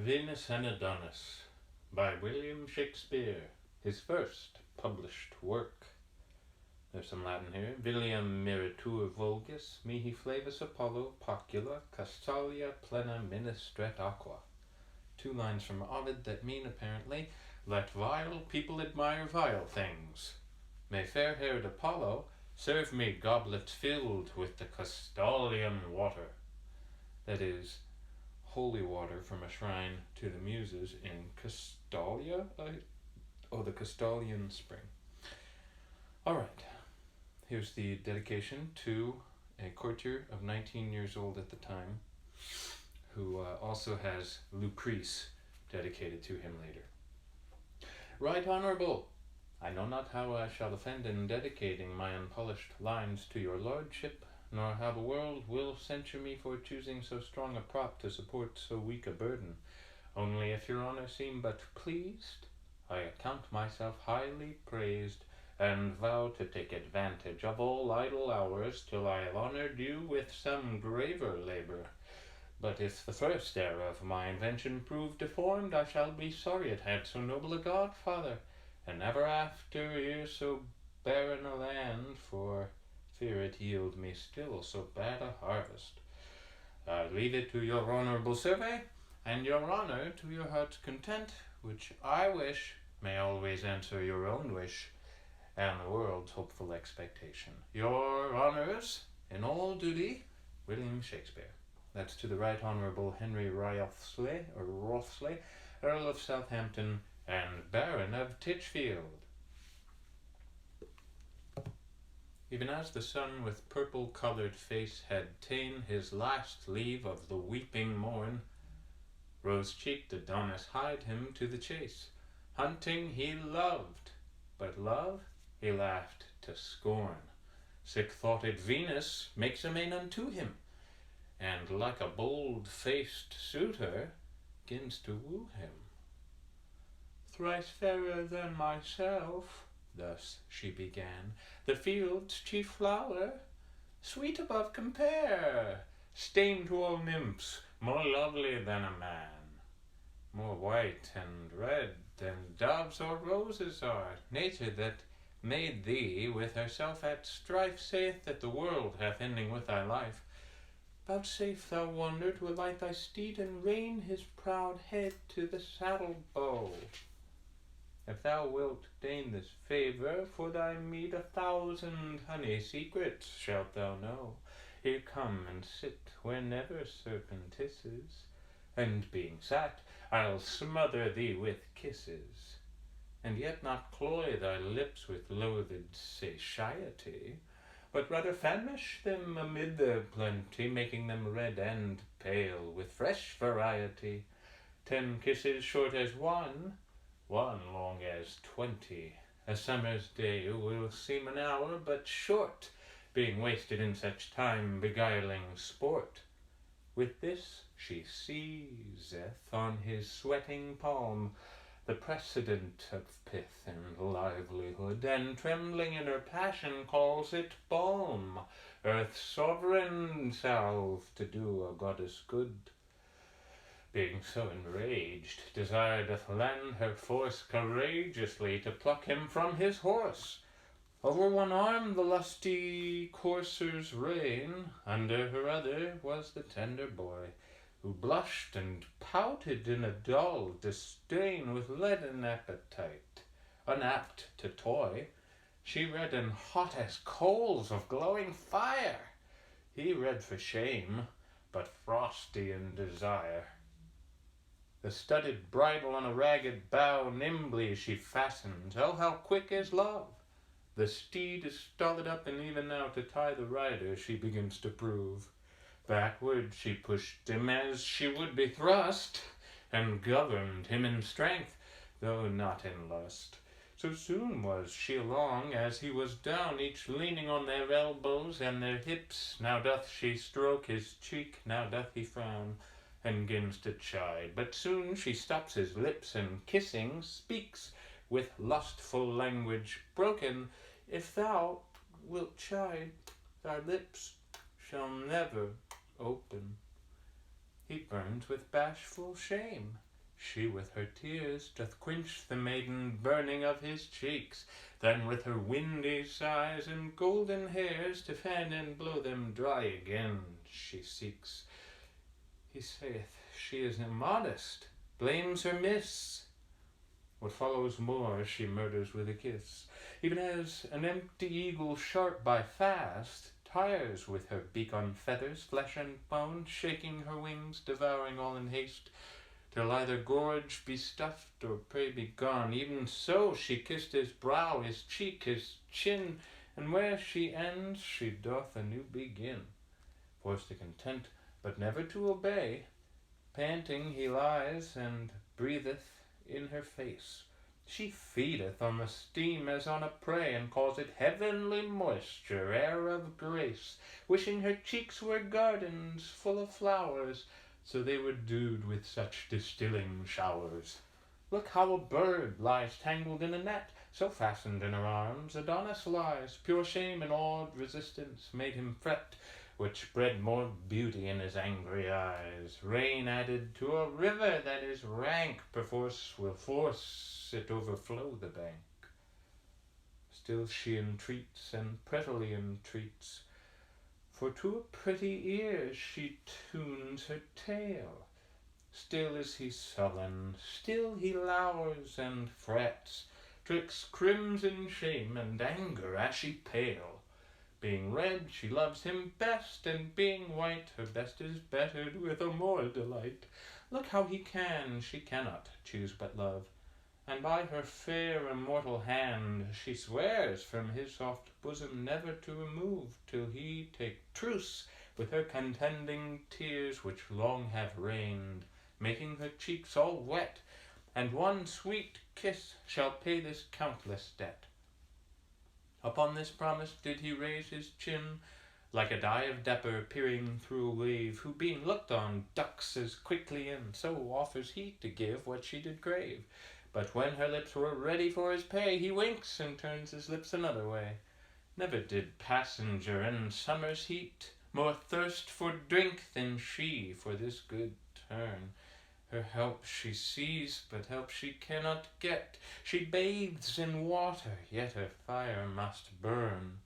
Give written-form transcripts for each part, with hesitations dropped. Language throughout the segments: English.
Venus and Adonis by William Shakespeare, his first published work. There's some Latin here. Vilium meritur vulgus, mihi flavus Apollo, pocula, castalia plena ministret aqua. 2 lines from Ovid that mean, apparently, let vile people admire vile things. May fair-haired Apollo serve me goblets filled with the Castalian water. That is, holy water from a shrine to the Muses in Castalia? The Castalian spring. Alright, here's the dedication to a courtier of 19 years old at the time, who also has Lucrece dedicated to him later. Right Honourable, I know not how I shall offend in dedicating my unpolished lines to your lordship, nor how the world will censure me for choosing so strong a prop to support so weak a burden. Only if your honour seem but pleased, I account myself highly praised, and vow to take advantage of all idle hours till I have honoured you with some graver labour. But if the first error of my invention prove deformed, I shall be sorry it had so noble a godfather, and never after ere so barren a land, for fear it yield me still so bad a harvest. I leave it to your honourable survey, and your honour to your heart's content, which I wish may always answer your own wish, and the world's hopeful expectation. Your honours, in all duty, William Shakespeare. That's to the Right Honourable Henry Wriothesley, Earl of Southampton, and Baron of Titchfield. Even as the sun with purple-coloured face had ta'en his last leave of the weeping morn, rose-cheeked Adonis hied him to the chase. Hunting he loved, but love he laughed to scorn. Sick-thoughted Venus makes amain unto him, and like a bold-faced suitor, 'gins to woo him. Thrice fairer than myself, thus she began, the field's chief flower, sweet above compare, stained to all nymphs, more lovely than a man, more white and red than doves or roses are. Nature that made thee with herself at strife saith that the world hath ending with thy life. Vouchsafe thou wonder to alight thy steed and rein his proud head to the saddle-bow. If thou wilt deign this favour, for thy meed 1,000 honey secrets shalt thou know. Here come and sit where never serpent hisses, and being sat, I'll smother thee with kisses, and yet not cloy thy lips with loathed satiety, but rather famish them amid their plenty, making them red and pale with fresh variety. 10 kisses short as one long as 20. A summer's day will seem an hour but short, being wasted in such time beguiling sport. With this she seizeth on his sweating palm the precedent of pith and livelihood, and trembling in her passion calls it balm, earth's sovereign salve to do a goddess good. Being so enraged, desire doth lend her force courageously to pluck him from his horse. Over one arm the lusty coursers rein, under her other was the tender boy, who blushed and pouted in a dull disdain, with leaden appetite, unapt to toy. She red and hot as coals of glowing fire, he red for shame, but frosty in desire. The studded bridle on a ragged bough nimbly she fastened. Oh, how quick is love! The steed is stalled up, and even now to tie the rider she begins to prove. Backward she pushed him as she would be thrust, and governed him in strength, though not in lust. So soon was she along as he was down, each leaning on their elbows and their hips. Now doth she stroke his cheek, now doth he frown, and 'gins to chide. But soon she stops his lips, and kissing, speaks with lustful language broken. If thou wilt chide, thy lips shall never open. He burns with bashful shame, She with her tears doth quench the maiden burning of his cheeks, then with her windy sighs and golden hairs to fan and blow them dry again she seeks. He saith she is immodest, blames her miss. What follows more she murders with a kiss, even as an empty eagle sharp by fast tires with her beak on feathers, flesh and bone, shaking her wings, devouring all in haste, till either gorge be stuffed or prey be gone. Even so she kissed his brow, his cheek, his chin, and where she ends she doth anew begin. Forced to content, but never to obey, panting he lies and breatheth in her face. She feedeth on the steam as on a prey, and calls it heavenly moisture, air of grace, wishing her cheeks were gardens full of flowers, so they were dewed with such distilling showers. Look how a bird lies tangled in a net, so fastened in her arms Adonis lies. Pure shame and awed resistance made him fret, which bred more beauty in his angry eyes. Rain added to a river that is rank, perforce will force it overflow the bank. Still she entreats and prettily entreats, for to a pretty ear she tunes her tale. Still is he sullen, still he lowers and frets, twixt crimson shame and anger ashy pale. Being red she loves him best, and being white her best is bettered with a more delight. Look how he can, she cannot choose but love, and by her fair immortal hand she swears from his soft bosom never to remove, till he take truce with her contending tears which long have rained, making her cheeks all wet, and one sweet kiss shall pay this countless debt. Upon this promise did he raise his chin, like a die of dapper peering through a wave, who being looked on ducks as quickly in, so offers he to give what she did crave. But when her lips were ready for his pay, he winks and turns his lips another way. Never did passenger in summer's heat more thirst for drink than she for this good turn. Her help she sees, but help she cannot get. She bathes in water, yet her fire must burn.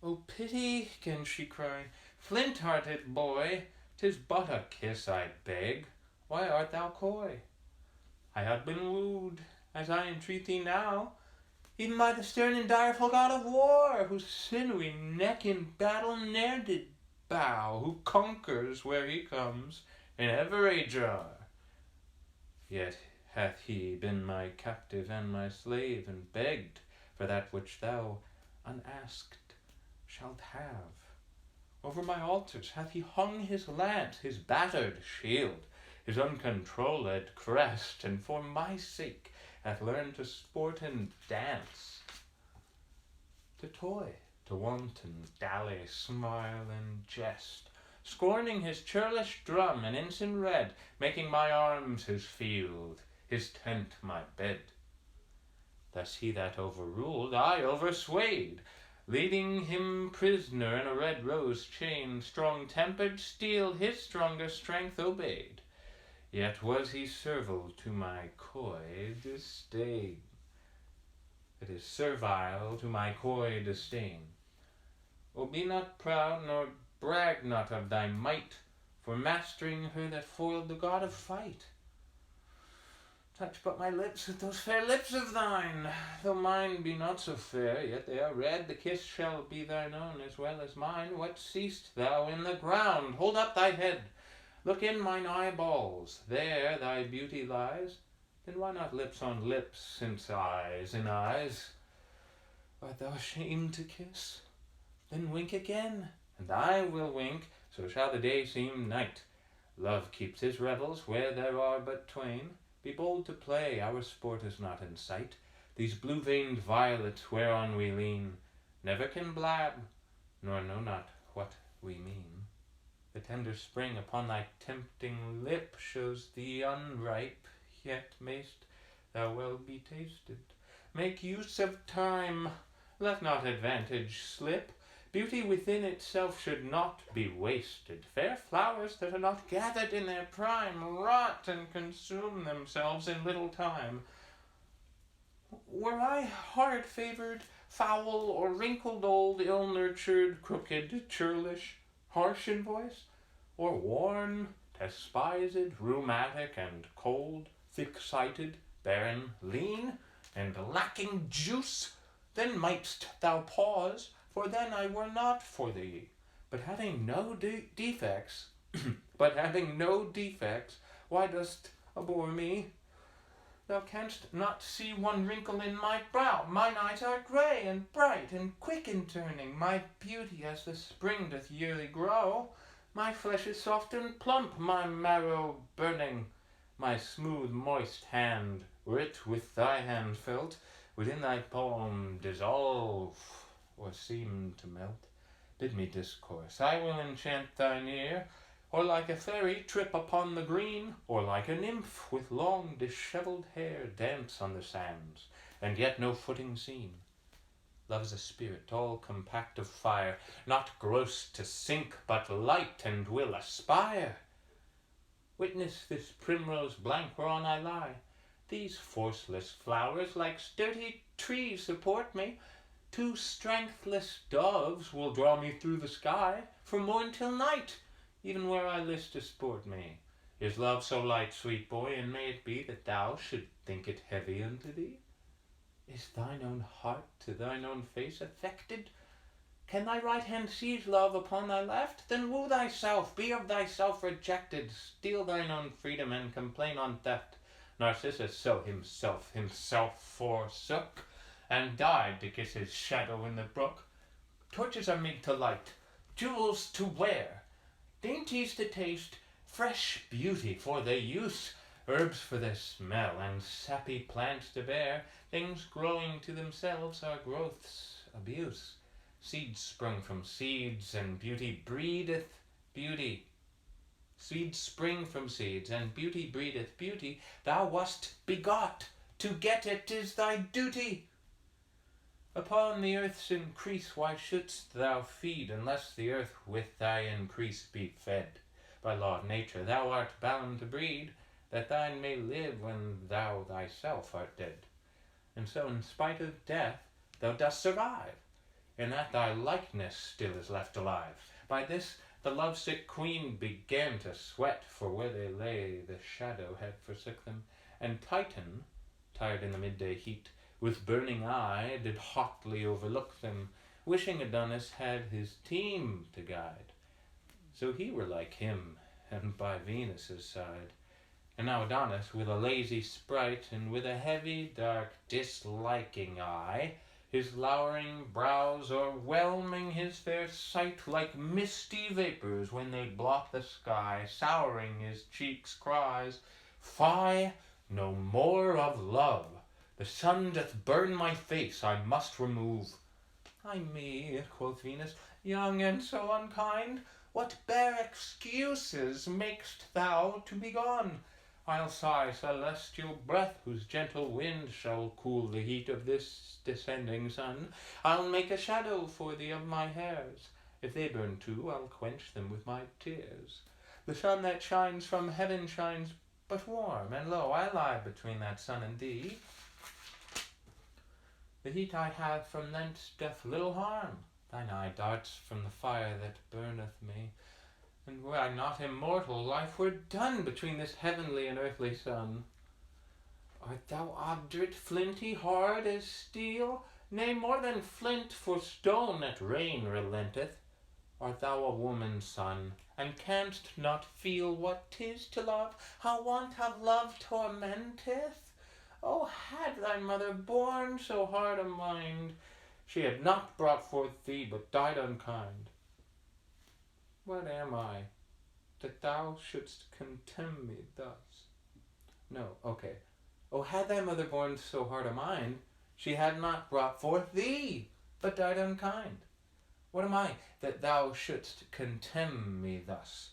"O pity," can she cry, "flint-hearted boy, 'tis but a kiss I beg. Why art thou coy? I had been wooed, as I entreat thee now, even by the stern and direful god of war, whose sinewy neck in battle ne'er did bow, who conquers where he comes in every jar. Yet hath he been my captive and my slave, and begged for that which thou, unasked, shalt have. Over my altars hath he hung his lance, his battered shield, his uncontrolled crest, and for my sake hath learned to sport and dance, to toy, to wanton dally, smile and jest, scorning his churlish drum and ensign red, making my arms his field, his tent my bed. Thus he that overruled, I overswayed, leading him prisoner in a red rose chain, strong-tempered steel his stronger strength obeyed. Yet was he servile to my coy disdain. It is servile to my coy disdain. O be not proud, nor brag not of thy might, for mastering her that foiled the god of fight. Touch but my lips with those fair lips of thine. Though mine be not so fair, yet they are red. The kiss shall be thine own as well as mine. What seest thou in the ground? Hold up thy head. Look in mine eyeballs. There thy beauty lies. Then why not lips on lips, since eyes in eyes? Art thou ashamed to kiss? Then wink again, and I will wink, so shall the day seem night. Love keeps his revels where there are but twain. Be bold to play, our sport is not in sight. These blue-veined violets whereon we lean never can blab, nor know not what we mean. The tender spring upon thy tempting lip shows thee unripe, yet mayst thou well be tasted. Make use of time, let not advantage slip. Beauty within itself should not be wasted. Fair flowers that are not gathered in their prime rot and consume themselves in little time. Were I hard-favoured, foul, or wrinkled old, ill-nurtured, crooked, churlish, harsh in voice, or worn, despised, rheumatic, and cold, thick-sighted, barren, lean, and lacking juice, then mightst thou pause, for then I were not for thee. But having no defects, why dost abhor me? Thou canst not see one wrinkle in my brow. Mine eyes are grey and bright and quick in turning. My beauty as the spring doth yearly grow. My flesh is soft and plump, my marrow burning. My smooth moist hand, were it with thy hand felt, would in thy palm dissolve, or seem to melt. Bid me discourse, I will enchant thine ear, or like a fairy trip upon the green, or like a nymph with long dishevelled hair dance on the sands, and yet no footing seen. Love's a spirit all compact of fire, not gross to sink, but light and will aspire. Witness this primrose blank whereon I lie. These forceless flowers like sturdy trees support me. Two strengthless doves will draw me through the sky, from morn till night, even where I list to sport me. Is love so light, sweet boy, and may it be that thou should think it heavy unto thee? Is thine own heart to thine own face affected? Can thy right hand seize love upon thy left? Then woo thyself, be of thyself rejected, steal thine own freedom and complain on theft. Narcissus so himself forsook, and died to kiss his shadow in the brook. Torches are made to light, jewels to wear, dainties to taste, fresh beauty for their use, herbs for their smell, and sappy plants to bear. Things growing to themselves are growth's abuse. Seeds sprung from seeds, and beauty breedeth beauty. Seeds spring from seeds, and beauty breedeth beauty. Thou wast begot, to get it is thy duty. Upon the earth's increase why shouldst thou feed, unless the earth with thy increase be fed? By law of nature thou art bound to breed, that thine may live when thou thyself art dead. And so in spite of death thou dost survive, in that thy likeness still is left alive. By this the lovesick queen began to sweat, for where they lay the shadow had forsook them. And Titan, tired in the midday heat, with burning eye did hotly overlook them, wishing Adonis had his team to guide, so he were like him, and by Venus' side. And now Adonis, with a lazy sprite, and with a heavy, dark, disliking eye, his lowering brows o'erwhelming his fair sight, like misty vapours when they blot the sky, souring his cheeks cries, Fie, no more of love! The sun doth burn my face, I must remove. Ay me, quoth Venus, young and so unkind, what bare excuses makest thou to be gone? I'll sigh celestial breath, whose gentle wind shall cool the heat of this descending sun. I'll make a shadow for thee of my hairs. If they burn too, I'll quench them with my tears. The sun that shines from heaven shines but warm, and lo, I lie between that sun and thee. The heat I have from thence doth little harm. Thine eye darts from the fire that burneth me. And were I not immortal, life were done between this heavenly and earthly sun. Art thou obdurate, flinty, hard as steel? Nay, more than flint, for stone at rain relenteth. Art thou a woman's son, and canst not feel what 'tis to love, how want of love tormenteth? Oh, had thy mother borne so hard a mind, she had not brought forth thee, but died unkind. What am I, that thou shouldst contemn me thus? No, okay. Oh, had thy mother borne so hard a mind, she had not brought forth thee, but died unkind. What am I, that thou shouldst contemn me thus?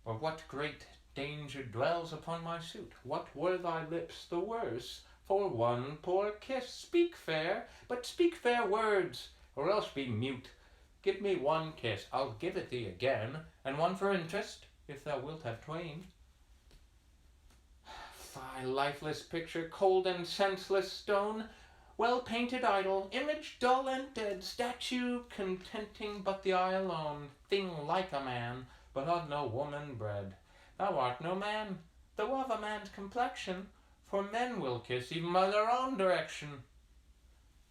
Or what great danger dwells upon my suit? What were thy lips the worse for one poor kiss? Speak fair, but speak fair words, or else be mute. Give me one kiss, I'll give it thee again, and one for interest, if thou wilt have twain. Fie, lifeless picture, cold and senseless stone, well-painted idol, image dull and dead, statue contenting but the eye alone, thing like a man, but of no woman bred. Thou art no man, though of a man's complexion, for men will kiss even by their own direction.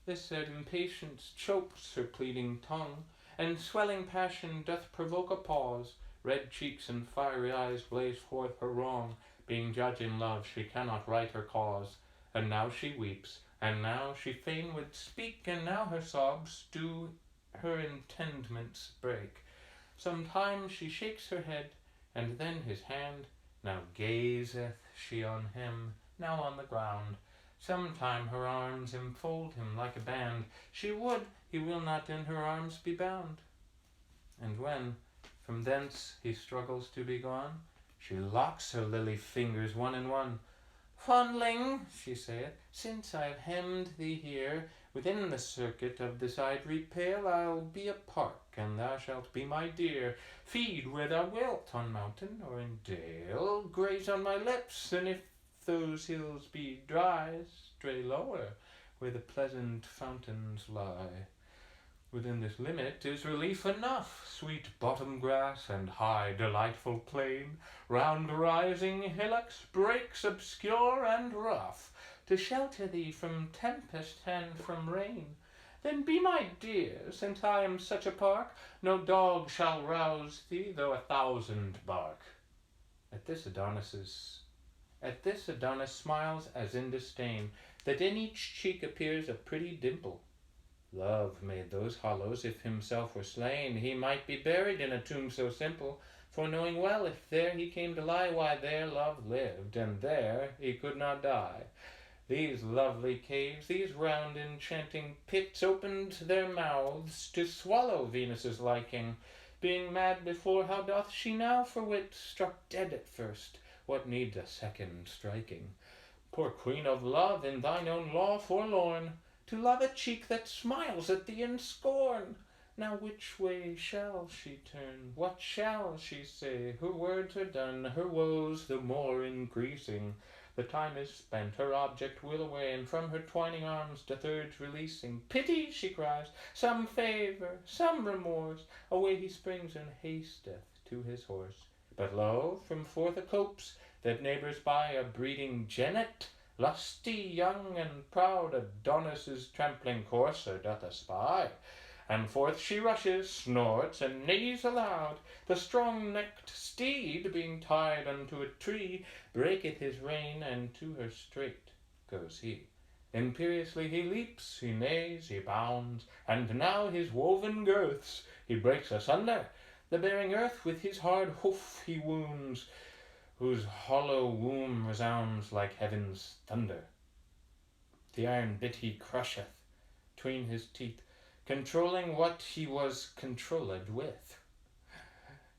This said impatience chokes her pleading tongue, and swelling passion doth provoke a pause. Red cheeks and fiery eyes blaze forth her wrong, being judge in love she cannot right her cause. And now she weeps, and now she fain would speak, and now her sobs do her intendments break. Sometimes she shakes her head, and then his hand, now gazeth she on him, now on the ground. Sometime her arms enfold him like a band, she would he will not in her arms be bound. And when from thence he struggles to be gone, she locks her lily fingers one in one. Fondling, she saith, since I've hemmed thee here, within the circuit of this ivory pale, I'll be a park, and thou shalt be my deer. Feed where thou wilt, on mountain or in dale, graze on my lips, and if those hills be dry, stray lower, where the pleasant fountains lie. Within this limit is relief enough, sweet bottom grass and high delightful plain, round rising hillocks, brakes obscure and rough, to shelter thee from tempest and from rain. Then be my dear, since I am such a park, no dog shall rouse thee, though 1,000 bark. At this Adonis smiles as in disdain, that in each cheek appears a pretty dimple. Love made those hollows, if himself were slain, he might be buried in a tomb so simple, for knowing well if there he came to lie, why there love lived, and there he could not die. These lovely caves, these round enchanting pits, opened their mouths to swallow Venus's liking. Being mad before, how doth she now for wit? Struck dead at first, what needs a second striking? Poor queen of love, in thine own law forlorn, to love a cheek that smiles at thee in scorn. Now which way shall she turn? What shall she say? Her words are done, her woes the more increasing. The time is spent, her object will away, and from her twining arms doth urge releasing. Pity, she cries, some favour, some remorse. Away he springs and hasteth to his horse. But lo, from forth a copse that neighbours by a breeding jennet, lusty, young, and proud, Adonis's trampling courser doth espy, and forth she rushes, snorts, and neighs aloud. The strong-necked steed, being tied unto a tree, breaketh his rein, and to her straight goes he. Imperiously he leaps, he neighs, he bounds, and now his woven girths he breaks asunder. The bearing earth with his hard hoof he wounds, whose hollow womb resounds like heaven's thunder. The iron bit he crusheth 'tween his teeth, controlling what he was controlled with.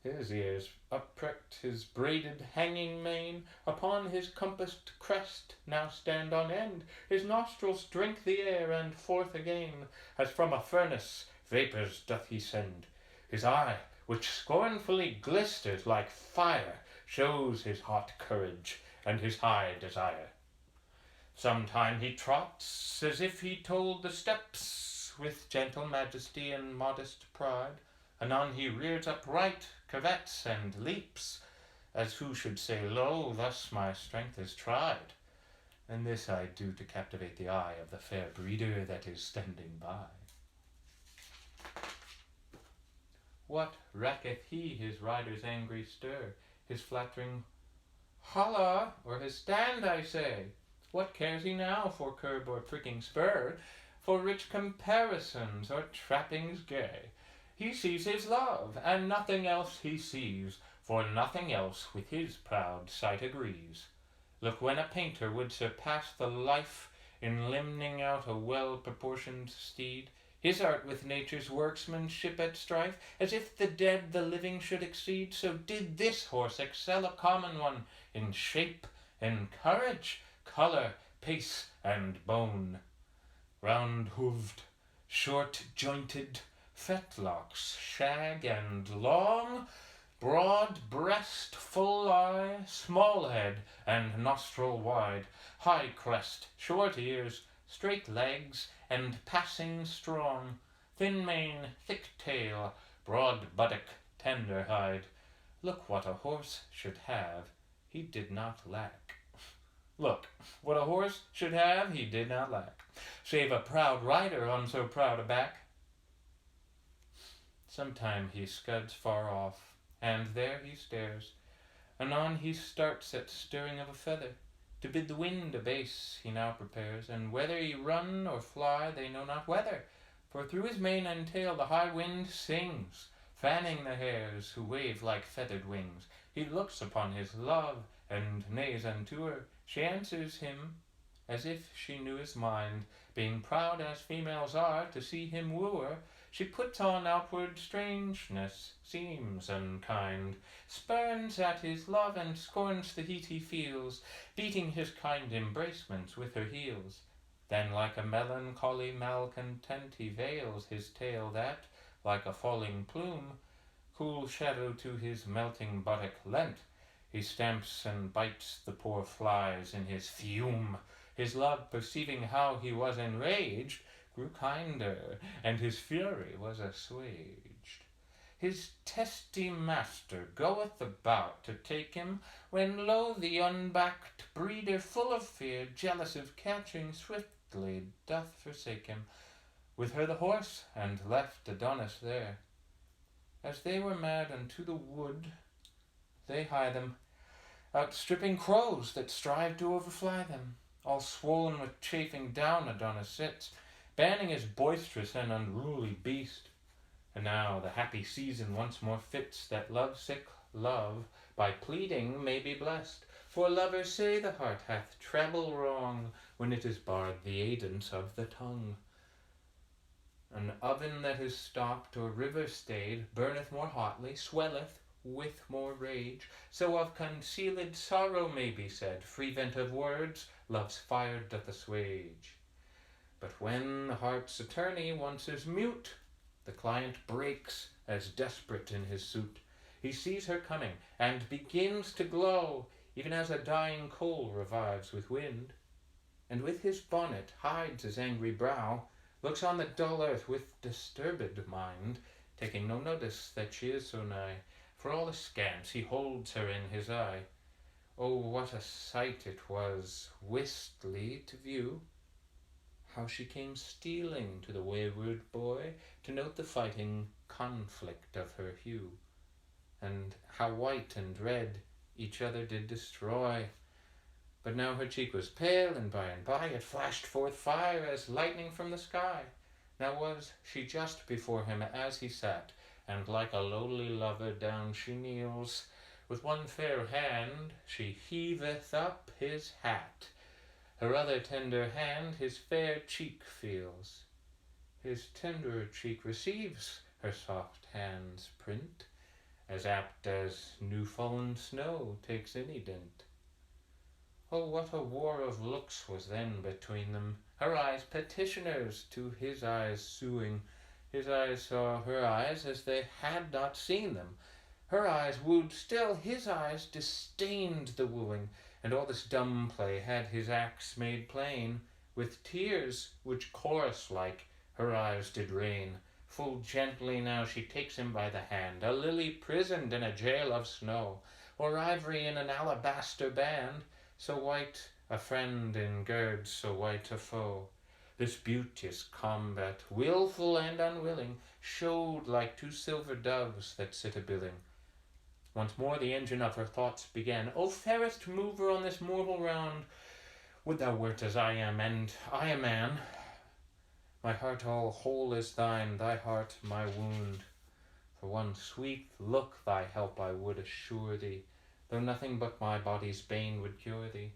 His ears uppricked, his braided hanging mane upon his compassed crest now stand on end. His nostrils drink the air, and forth again, as from a furnace, vapours doth he send. His eye, which scornfully glisters like fire, shows his hot courage and his high desire. Sometime he trots as if he told the steps, with gentle majesty and modest pride. Anon he rears upright, covets, and leaps, as who should say, lo, thus my strength is tried. And this I do to captivate the eye of the fair breeder that is standing by. What recketh he his rider's angry stir, his flattering holla, or his stand, I say? What cares he now for curb or pricking spur, for rich comparisons or trappings gay? He sees his love, and nothing else he sees, for nothing else with his proud sight agrees. Look, when a painter would surpass the life in limning out a well-proportioned steed, his art with nature's workmanship at strife, as if the dead the living should exceed, so did this horse excel a common one in shape, in courage, colour, pace, and bone. Round-hooved, short-jointed, Fetlocks, shag and long, broad breast, full eye, small head, and nostril wide, high crest, short ears, straight legs, and passing strong, thin mane, thick tail, broad buttock, tender hide. Look what a horse should have, he did not lack. Look, what a horse should have, he did not lack, save a proud rider on so proud a back. Sometime he scuds far off, and there he stares. Anon he starts at stirring of a feather. To bid the wind abase he now prepares, and whether he run or fly they know not whether, for through his mane and tail the high wind sings, fanning the hairs who wave like feathered wings. He looks upon his love, and neighs unto her. She answers him as if she knew his mind, being proud as females are to see him woo her. She puts on outward strangeness, seems unkind, spurns at his love and scorns the heat he feels, beating his kind embracements with her heels. Then like a melancholy malcontent he veils his tail that, like a falling plume, cool shadow to his melting buttock lent. He stamps and bites the poor flies in his fume. His love, perceiving how he was enraged, grew kinder, and his fury was assuaged. His testy master goeth about to take him, when lo, the unbacked breeder, full of fear, jealous of catching, swiftly doth forsake him, with her the horse, and left Adonis there. As they were mad unto the wood, they hie them, outstripping crows that strive to overfly them. All swollen with chafing down Adonis sits, banning his boisterous and unruly beast. And now the happy season once more fits, that love-sick love by pleading may be blessed. For lovers say the heart hath treble wrong, when it is barred the aidance of the tongue. An oven that is stopped or river stayed burneth more hotly, swelleth with more rage. So of concealed sorrow may be said, free vent of words, love's fire doth assuage. But when the heart's attorney once is mute, the client breaks as desperate in his suit. He sees her coming, and begins to glow, even as a dying coal revives with wind, and with his bonnet hides his angry brow, looks on the dull earth with disturbed mind, taking no notice that she is so nigh. For all askance he holds her in his eye. Oh, what a sight it was wistly to view, how she came stealing to the wayward boy, to note the fighting conflict of her hue, and how white and red each other did destroy. But now her cheek was pale, and by it flashed forth fire as lightning from the sky. Now was she just before him as he sat, and like a lowly lover down she kneels. With one fair hand she heaveth up his hat, her other tender hand his fair cheek feels. His tenderer cheek receives her soft hand's print, as apt as new-fallen snow takes any dint. Oh, what a war of looks was then between them, her eyes petitioners to his eyes suing. His eyes saw her eyes as they had not seen them. Her eyes wooed still, his eyes disdained the wooing, and all this dumb play had his acts made plain. With tears, which chorus-like her eyes did rain, full gently now she takes him by the hand, a lily prisoned in a jail of snow, or ivory in an alabaster band, so white a friend engirds so white a foe. This beauteous combat, wilful and unwilling, showed like two silver doves that sit a-billing. Once more the engine of her thoughts began. O fairest mover on this mortal round, would thou wert as I am, and I a man. My heart all whole is thine, thy heart my wound. For one sweet look thy help I would assure thee, though nothing but my body's bane would cure thee.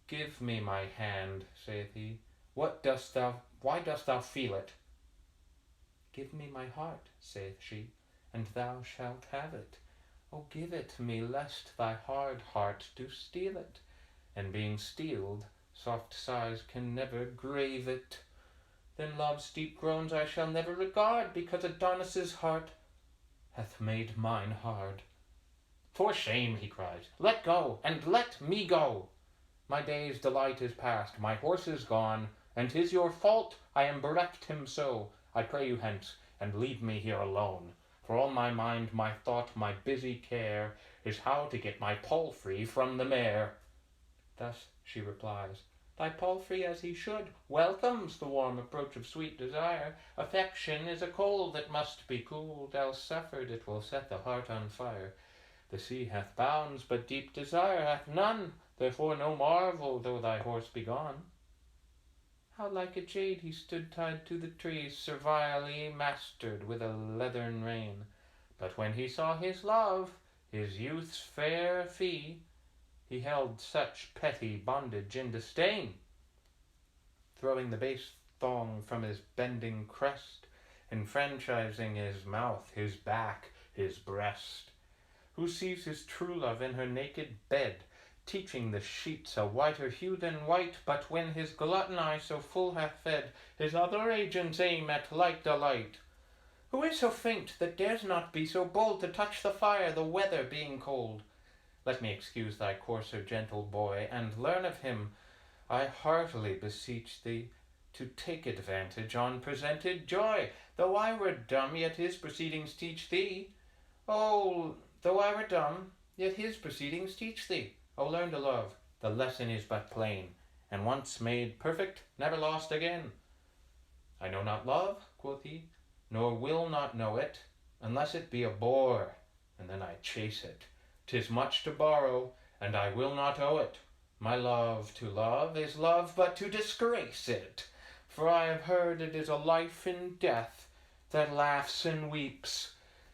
Give me my hand, saith he. Why dost thou feel it? Give me my heart, saith she, and thou shalt have it. O give it me, lest thy hard heart do steal it, and being steeled, soft sighs can never grave it. Then love's deep groans I shall never regard, because Adonis's heart hath made mine hard. For shame, he cries, let go, and let me go. My day's delight is past, my horse is gone, and 'tis your fault I am bereft him so. I pray you hence, and leave me here alone. For all my mind, my thought, my busy care is how to get my palfrey from the mare. Thus she replies, thy palfrey as he should welcomes the warm approach of sweet desire. Affection is a coal that must be cooled, else suffered it will set the heart on fire. The sea hath bounds, but deep desire hath none, therefore no marvel though thy horse be gone. How like a jade he stood tied to the trees, servilely mastered with a leathern rein. But when he saw his love, his youth's fair fee, he held such petty bondage in disdain. Throwing the base thong from his bending crest, enfranchising his mouth, his back, his breast. Who sees his true love in her naked bed, teaching the sheets a whiter hue than white, but when his glutton eye so full hath fed, his other agents aim at like delight. Who is so faint that dares not be so bold to touch the fire, the weather being cold? Let me excuse thy coarser gentle boy, and learn of him, I heartily beseech thee, to take advantage on presented joy. Though I were dumb, yet his proceedings teach thee. Oh, though I were dumb, yet his proceedings teach thee. O learn to love, the lesson is but plain, and once made perfect, never lost again. I know not love, quoth he, nor will not know it, unless it be a bore, and then I chase it. 'Tis much to borrow, and I will not owe it. My love to love is love but to disgrace it, for I have heard it is a life in death that laughs and weeps,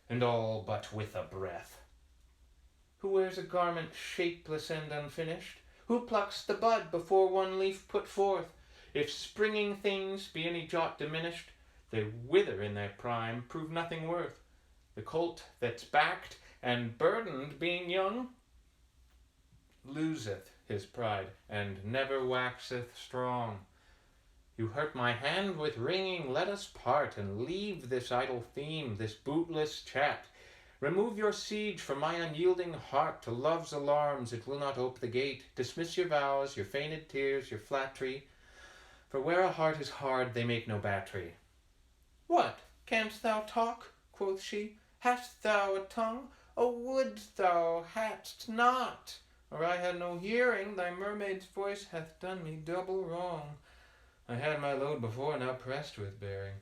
and all but with a breath. Who wears a garment shapeless and unfinished? Who plucks the bud before one leaf put forth? If springing things be any jot diminished, they wither in their prime, prove nothing worth. The colt that's backed and burdened being young loseth his pride, and never waxeth strong. You hurt my hand with ringing, let us part, and leave this idle theme, this bootless chat. Remove your siege from my unyielding heart. To love's alarms it will not ope the gate. Dismiss your vows, your feigned tears, your flattery, for where a heart is hard they make no battery. What, canst thou talk? Quoth she. Hast thou a tongue? O would thou hadst not, or I had no hearing. Thy mermaid's voice hath done me double wrong. I had my load before, now pressed with bearing.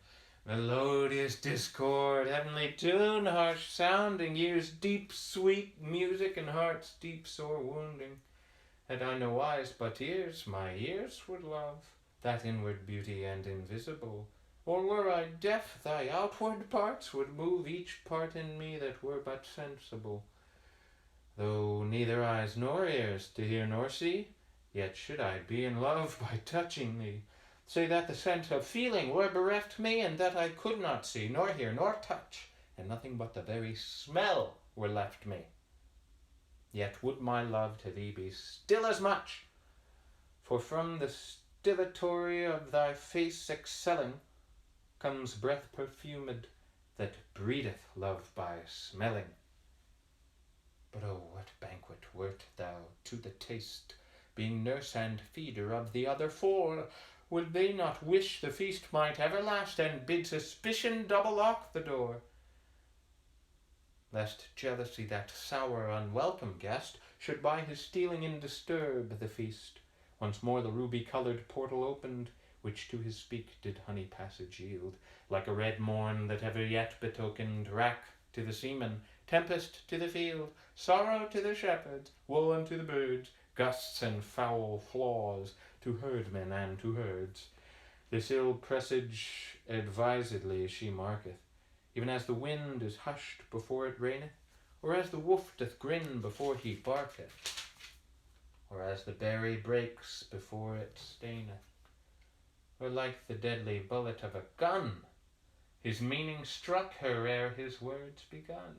Melodious discord, heavenly tune, harsh sounding, ears deep sweet music, and heart's deep sore wounding. Had I no eyes but ears, my ears would love that inward beauty and invisible. Or were I deaf, thy outward parts would move, each part in me that were but sensible. Though neither eyes nor ears to hear nor see, yet should I be in love by touching thee. Say that the sense of feeling were bereft me, and that I could not see, nor hear, nor touch, and nothing but the very smell were left me. Yet would my love to thee be still as much, for from the stillatory of thy face excelling comes breath perfumed that breedeth love by smelling. But oh, what banquet wert thou to the taste, being nurse and feeder of the other four? Would they not wish the feast might ever last, and bid suspicion double lock the door? Lest jealousy, that sour unwelcome guest, should by his stealing in disturb the feast. Once more the ruby-coloured portal opened, which to his speak did honey passage yield, like a red morn that ever yet betokened wrack to the seaman, tempest to the field, sorrow to the shepherds, woe unto the birds, gusts and foul flaws to herdmen and to herds. This ill presage advisedly she marketh, even as the wind is hushed before it raineth, or as the wolf doth grin before he barketh, or as the berry breaks before it staineth, or like the deadly bullet of a gun, his meaning struck her ere his words begun.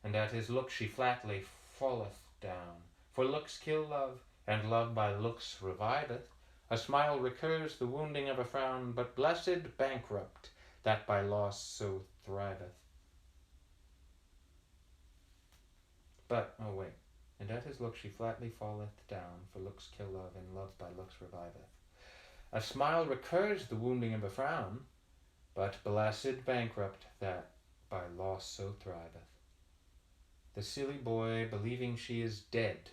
And at his look she flatly falleth down, for looks kill love, and love by looks reviveth. A smile recurs the wounding of a frown, but blessed bankrupt that by loss so thriveth. But, oh wait, and at his look she flatly falleth down, for looks kill love, and love by looks reviveth. A smile recurs the wounding of a frown, but blessed bankrupt that by loss so thriveth. The silly boy, believing she is dead,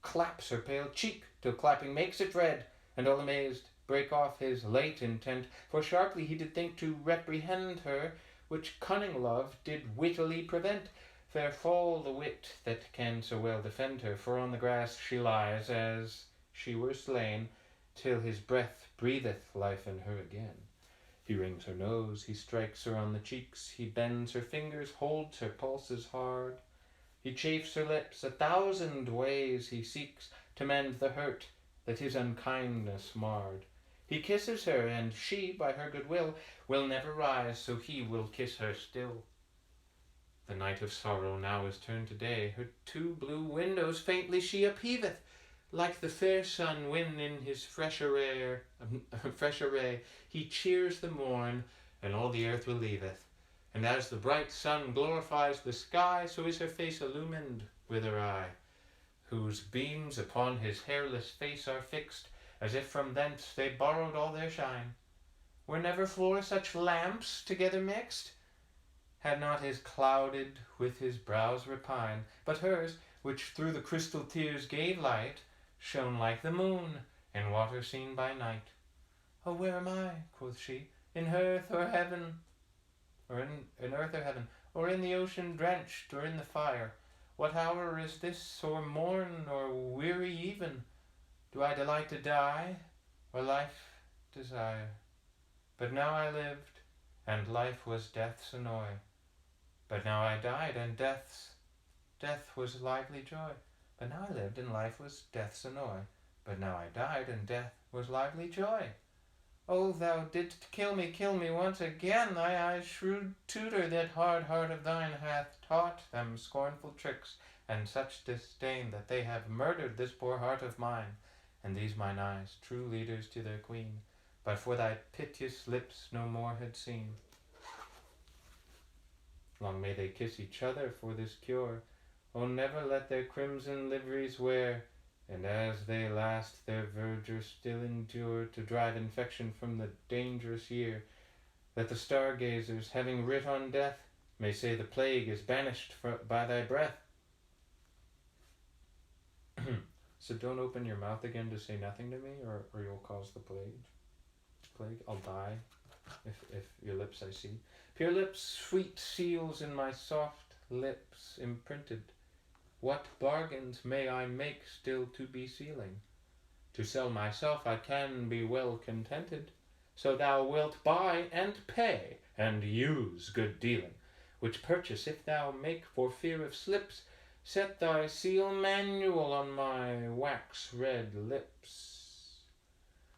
claps her pale cheek till clapping makes it red, and all amazed break off his late intent, for sharply he did think to reprehend her, which cunning love did wittily prevent. Fair fall the wit that can so well defend her, for on the grass she lies as she were slain, till his breath breatheth life in her again. He wrings her nose, he strikes her on the cheeks, he bends her fingers, holds her pulses hard. He chafes her lips, 1,000 ways he seeks to mend the hurt that his unkindness marred. He kisses her, and she, by her good will never rise, so he will kiss her still. The night of sorrow now is turned to day, her 2 blue windows faintly she upheaveth, like the fair sun when in his fresh array he cheers the morn, and all the earth relieveth. And as the bright sun glorifies the sky, so is her face illumined with her eye, whose beams upon his hairless face are fixed, as if from thence they borrowed all their shine. Were never floor such lamps together mixed? Had not his clouded with his brows repine, but hers, which through the crystal tears gave light, shone like the moon in water seen by night. Oh, where am I, quoth she, in earth or heaven, or in earth or heaven, or in the ocean drenched, or in the fire? What hour is this, or morn, or weary even? Do I delight to die, or life desire? But now I lived, and life was death's annoy. But now I died, and death was lively joy. But now I lived, and life was death's annoy. But now I died, and death was lively joy. Oh, thou didst kill me once again. Thy eyes, shrewd tutor, that hard heart of thine hath taught them scornful tricks, and such disdain, that they have murdered this poor heart of mine, and these mine eyes, true leaders to their queen, but for thy piteous lips no more had seen. Long may they kiss each other for this cure. Oh, never let their crimson liveries wear, and as they last their verdure still endure, to drive infection from the dangerous year, that the stargazers, having writ on death, may say the plague is banished by thy breath. So don't open your mouth again to say nothing to me, or you'll cause the plague. I'll die if your lips I see. Pure lips, sweet seals in my soft lips imprinted. What bargains may I make still to be sealing? To sell myself I can be well contented. So thou wilt buy and pay, and use good dealing, which purchase if thou make for fear of slips, set thy seal manual on my wax red lips.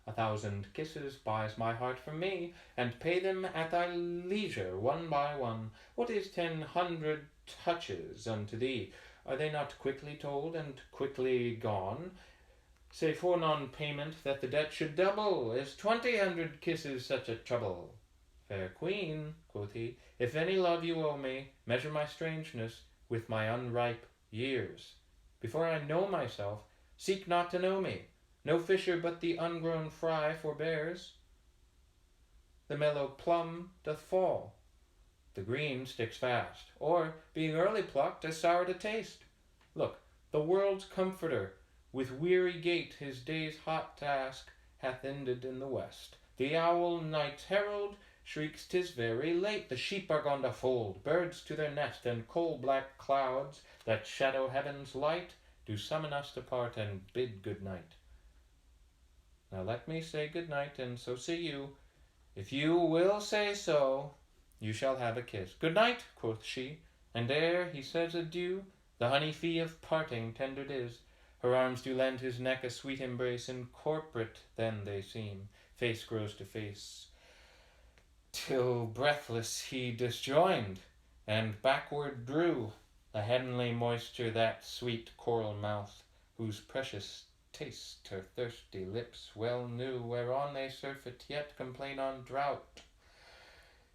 1,000 kisses buys my heart from me, and pay them at thy leisure one by one. What is 100 touches unto thee? Are they not quickly told and quickly gone? Say for non-payment that the debt should double. Is 200 kisses such a trouble? Fair queen, quoth he, if any love you owe me, measure my strangeness with my unripe years. Before I know myself, seek not to know me. No fisher but the ungrown fry forbears. The mellow plum doth fall, the green sticks fast, or, being early plucked, is sour to taste. Look, the world's comforter, with weary gait his day's hot task hath ended in the west. The owl, night's herald, shrieks 'tis very late. The sheep are gone to fold, birds to their nest, and coal-black clouds that shadow heaven's light do summon us to part and bid good night. Now let me say good night, and so say you. If you will say so, you shall have a kiss. Good night, quoth she, and ere he says adieu, the honey fee of parting tendered is. Her arms do lend his neck a sweet embrace, incorporate then they seem, face grows to face, till breathless he disjoined, and backward drew the heavenly moisture that sweet coral mouth, whose precious taste her thirsty lips well knew, whereon they surfeit, yet complain on drought.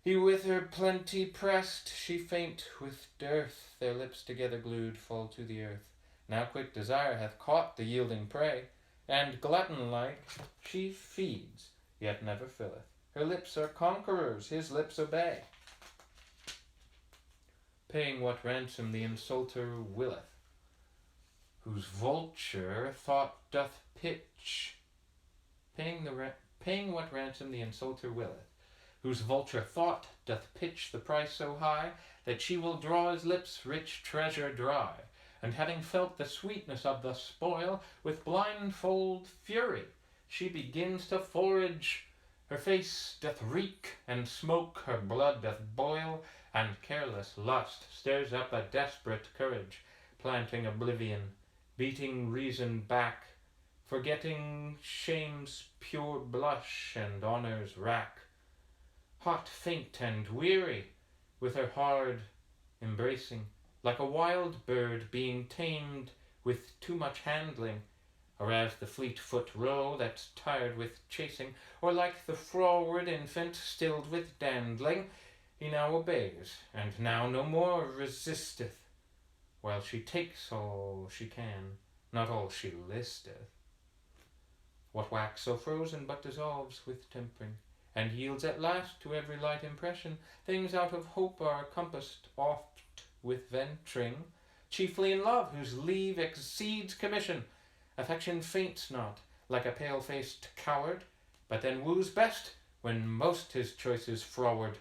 He with her plenty pressed, she faint with dearth, their lips together glued fall to the earth. Now quick desire hath caught the yielding prey, and glutton-like she feeds, yet never filleth. Her lips are conquerors, his lips obey, paying what ransom the insulter willeth, whose vulture thought doth pitch, paying what ransom the insulter willeth, whose vulture thought doth pitch the price so high, that she will draw his lips' rich treasure dry, and having felt the sweetness of the spoil, with blindfold fury she begins to forage. Her face doth reek and smoke, her blood doth boil, and careless lust stirs up a desperate courage, planting oblivion, beating reason back, forgetting shame's pure blush and honor's rack. Hot, faint, and weary, with her hard embracing, like a wild bird being tamed with too much handling, or as the fleet-foot roe that's tired with chasing, or like the froward infant stilled with dandling, he now obeys, and now no more resisteth, while she takes all she can, not all she listeth. What wax so frozen but dissolves with tempering, and yields at last to every light impression, things out of hope are compassed oft with venturing, chiefly in love, whose leave exceeds commission. Affection faints not, like a pale-faced coward, but then woos best, when most his choice is froward.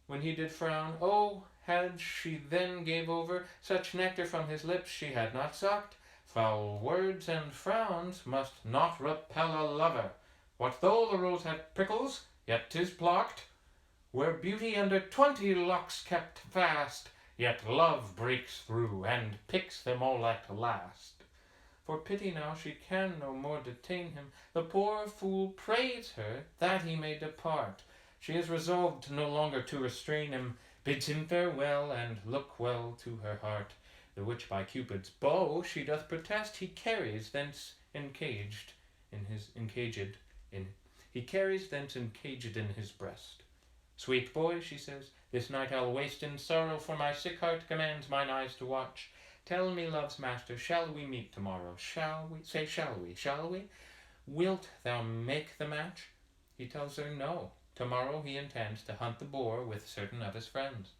When he did frown, oh, had she then gave over, such nectar from his lips she had not sucked. Foul words and frowns must not repel a lover. What though the rose had prickles, yet 'tis plucked. Were beauty under 20 locks kept fast, yet love breaks through, and picks them all at last. For pity now she can no more detain him. The poor fool prays her that he may depart. She is resolved no longer to restrain him, bids him farewell, and look well to her heart, the which by Cupid's bow she doth protest he carries thence encaged in his breast. Sweet boy, she says, this night I'll waste in sorrow, for my sick heart commands mine eyes to watch. Tell me, love's master, shall we meet tomorrow? Shall we? Wilt thou make the match? He tells her no. Tomorrow he intends to hunt the boar with certain of his friends.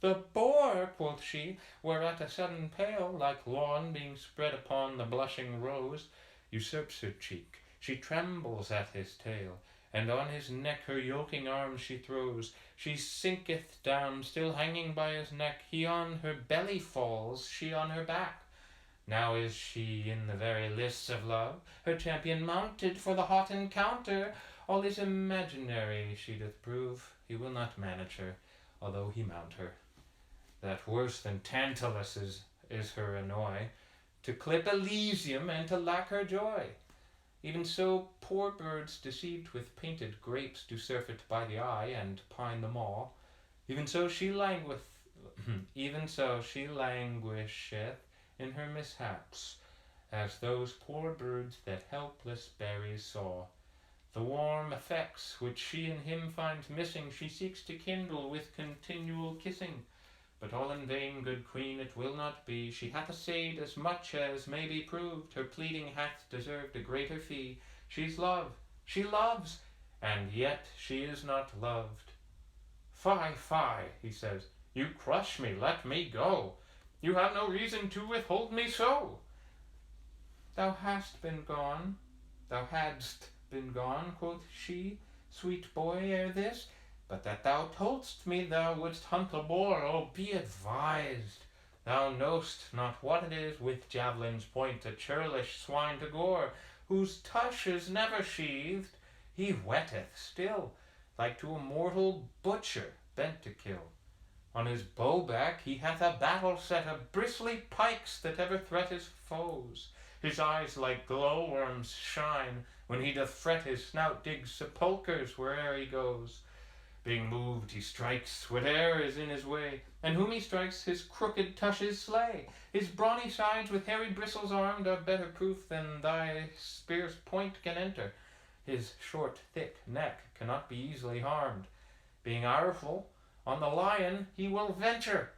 The boar, quoth she, whereat a sudden pale, like lawn being spread upon the blushing rose, usurps her cheek. She trembles at his tail, and on his neck her yoking arms she throws. She sinketh down, still hanging by his neck. He on her belly falls, she on her back. Now is she in the very lists of love, her champion mounted for the hot encounter. All is imaginary, she doth prove. He will not manage her, although he mount her. That worse than Tantalus is her annoy, to clip Elysium and to lack her joy. Even so poor birds deceived with painted grapes do surfeit by the eye and pine them all. Even so she languisheth in her mishaps, as those poor birds that helpless berries saw. The warm effects which she in him finds missing, she seeks to kindle with continual kissing. But all in vain, good queen, it will not be. She hath essayed as much as may be proved. Her pleading hath deserved a greater fee. She loves, and yet she is not loved. Fie, fie, he says, you crush me, let me go. You have no reason to withhold me so. Thou hadst been gone, quoth she, sweet boy, ere this, but that thou toldst me thou wouldst hunt a boar. Oh, be advised. Thou know'st not what it is with javelin's point a churlish swine to gore, whose tush is never sheathed. He whetteth still, like to a mortal butcher bent to kill. On his bow-back he hath a battle set of bristly pikes that ever threat his foes. His eyes like glowworms shine. When he doth fret, his snout digs sepulchres where'er he goes. Being moved, he strikes whate'er is in his way, and whom he strikes his crooked tushes slay. His brawny sides with hairy bristles armed are better proof than thy spear's point can enter. His short, thick neck cannot be easily harmed. Being ireful, on the lion he will venture.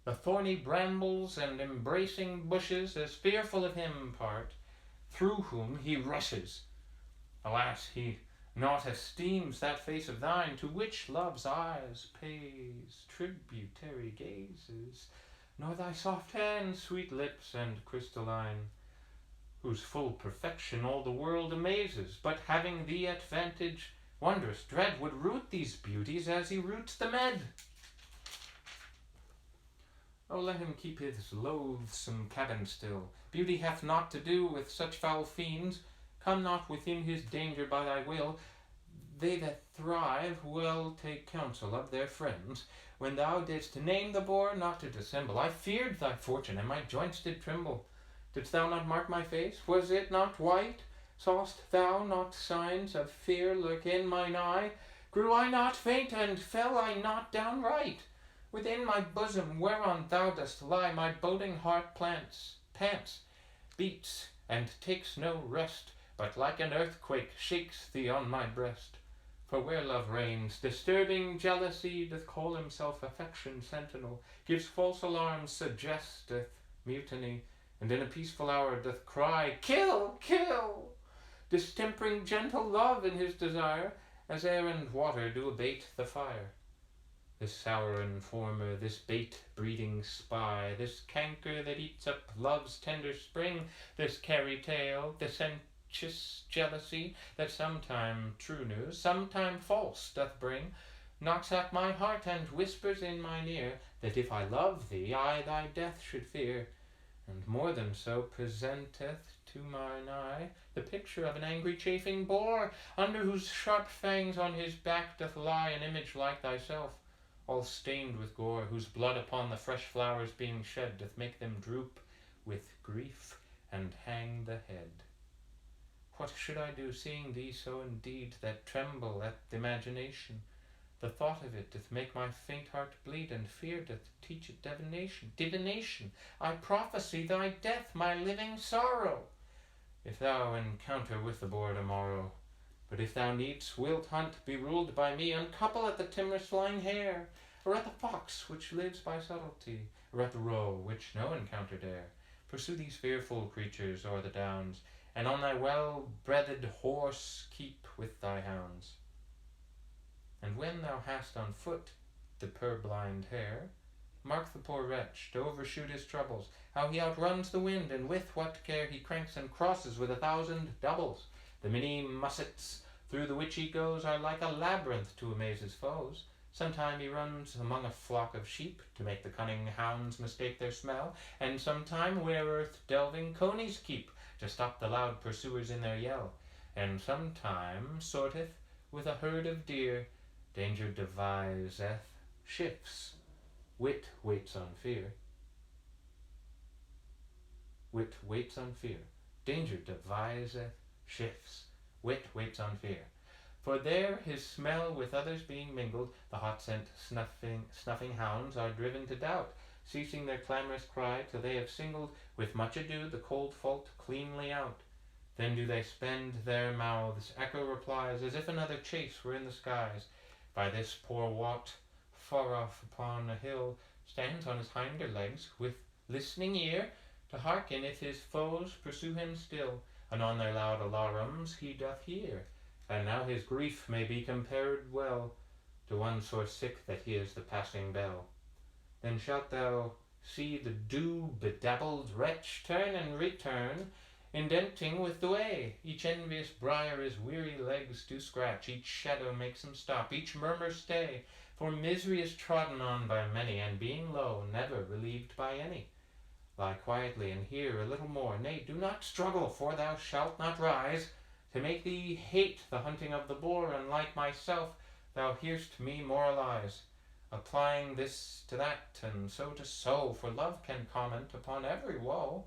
The thorny brambles and embracing bushes as fearful of him part, through whom he rushes. Alas, he not esteems that face of thine, to which love's eyes pays tributary gazes, nor thy soft hands, sweet lips, and crystalline, whose full perfection all the world amazes, but having thee at vantage, wondrous dread would root these beauties as he roots the med. Oh, let him keep his loathsome cabin still. Beauty hath naught to do with such foul fiends. Come not within his danger by thy will. They that thrive well take counsel of their friends. When thou didst name the boar, not to dissemble, I feared thy fortune, and my joints did tremble. Didst thou not mark my face? Was it not white? Saw'st thou not signs of fear lurk in mine eye? Grew I not faint, and fell I not downright? Within my bosom, whereon thou dost lie, my boding heart pants, beats, and takes no rest, but like an earthquake shakes thee on my breast. For where love reigns, disturbing jealousy doth call himself affection's sentinel, gives false alarms, suggesteth mutiny, and in a peaceful hour doth cry, Kill, kill! Distempering gentle love in his desire, as air and water do abate the fire. This sour informer, this bait-breeding spy, this canker that eats up love's tender spring, this carry tale, this sensuous jealousy, that sometime true news, sometime false doth bring, knocks at my heart and whispers in mine ear, that if I love thee, I thy death should fear, and more than so presenteth to mine eye the picture of an angry chafing boar, under whose sharp fangs on his back doth lie an image like thyself, all stained with gore, whose blood upon the fresh flowers being shed doth make them droop with grief and hang the head. What should I do, seeing thee so indeed, that tremble at the imagination? The thought of it doth make my faint heart bleed, and fear doth teach it divination. I prophesy thy death, my living sorrow, if thou encounter with the boar tomorrow. But if thou needs wilt hunt, be ruled by me, uncouple at the timorous flying hare, or at the fox which lives by subtlety, or at the roe which no encounter dare. Pursue these fearful creatures o'er the downs, and on thy well-bred horse keep with thy hounds. And when thou hast on foot the purblind hare, mark the poor wretch, to overshoot his troubles, how he outruns the wind, and with what care he cranks and crosses with 1,000 doubles. The many mussets through the which he goes are like a labyrinth to amaze his foes. Sometime he runs among a flock of sheep, to make the cunning hounds mistake their smell, and sometime where earth-delving conies keep, to stop the loud pursuers in their yell, and sometime sorteth with a herd of deer. Danger deviseth shifts, wit waits on fear. Wit waits on fear. Danger deviseth shifts, wit waits on fear. For there his smell with others being mingled, the hot-scent snuffing hounds are driven to doubt, ceasing their clamorous cry till they have singled with much ado the cold fault cleanly out. Then do they spend their mouths, echo replies, as if another chase were in the skies. By this poor Wat, far off upon a hill, stands on his hinder legs, with listening ear, to hearken if his foes pursue him still, and on their loud alarums he doth hear. And now his grief may be compared well to one sore sick that hears the passing bell. Then shalt thou see the dew-bedabbled wretch turn and return, indenting with the way. Each envious briar his weary legs do scratch, each shadow makes him stop, each murmur stay, for misery is trodden on by many, and being low, never relieved by any. Lie quietly and hear a little more, nay, do not struggle, for thou shalt not rise, to make thee hate the hunting of the boar, and like myself thou hear'st me moralize, applying this to that, and so to so, for love can comment upon every woe.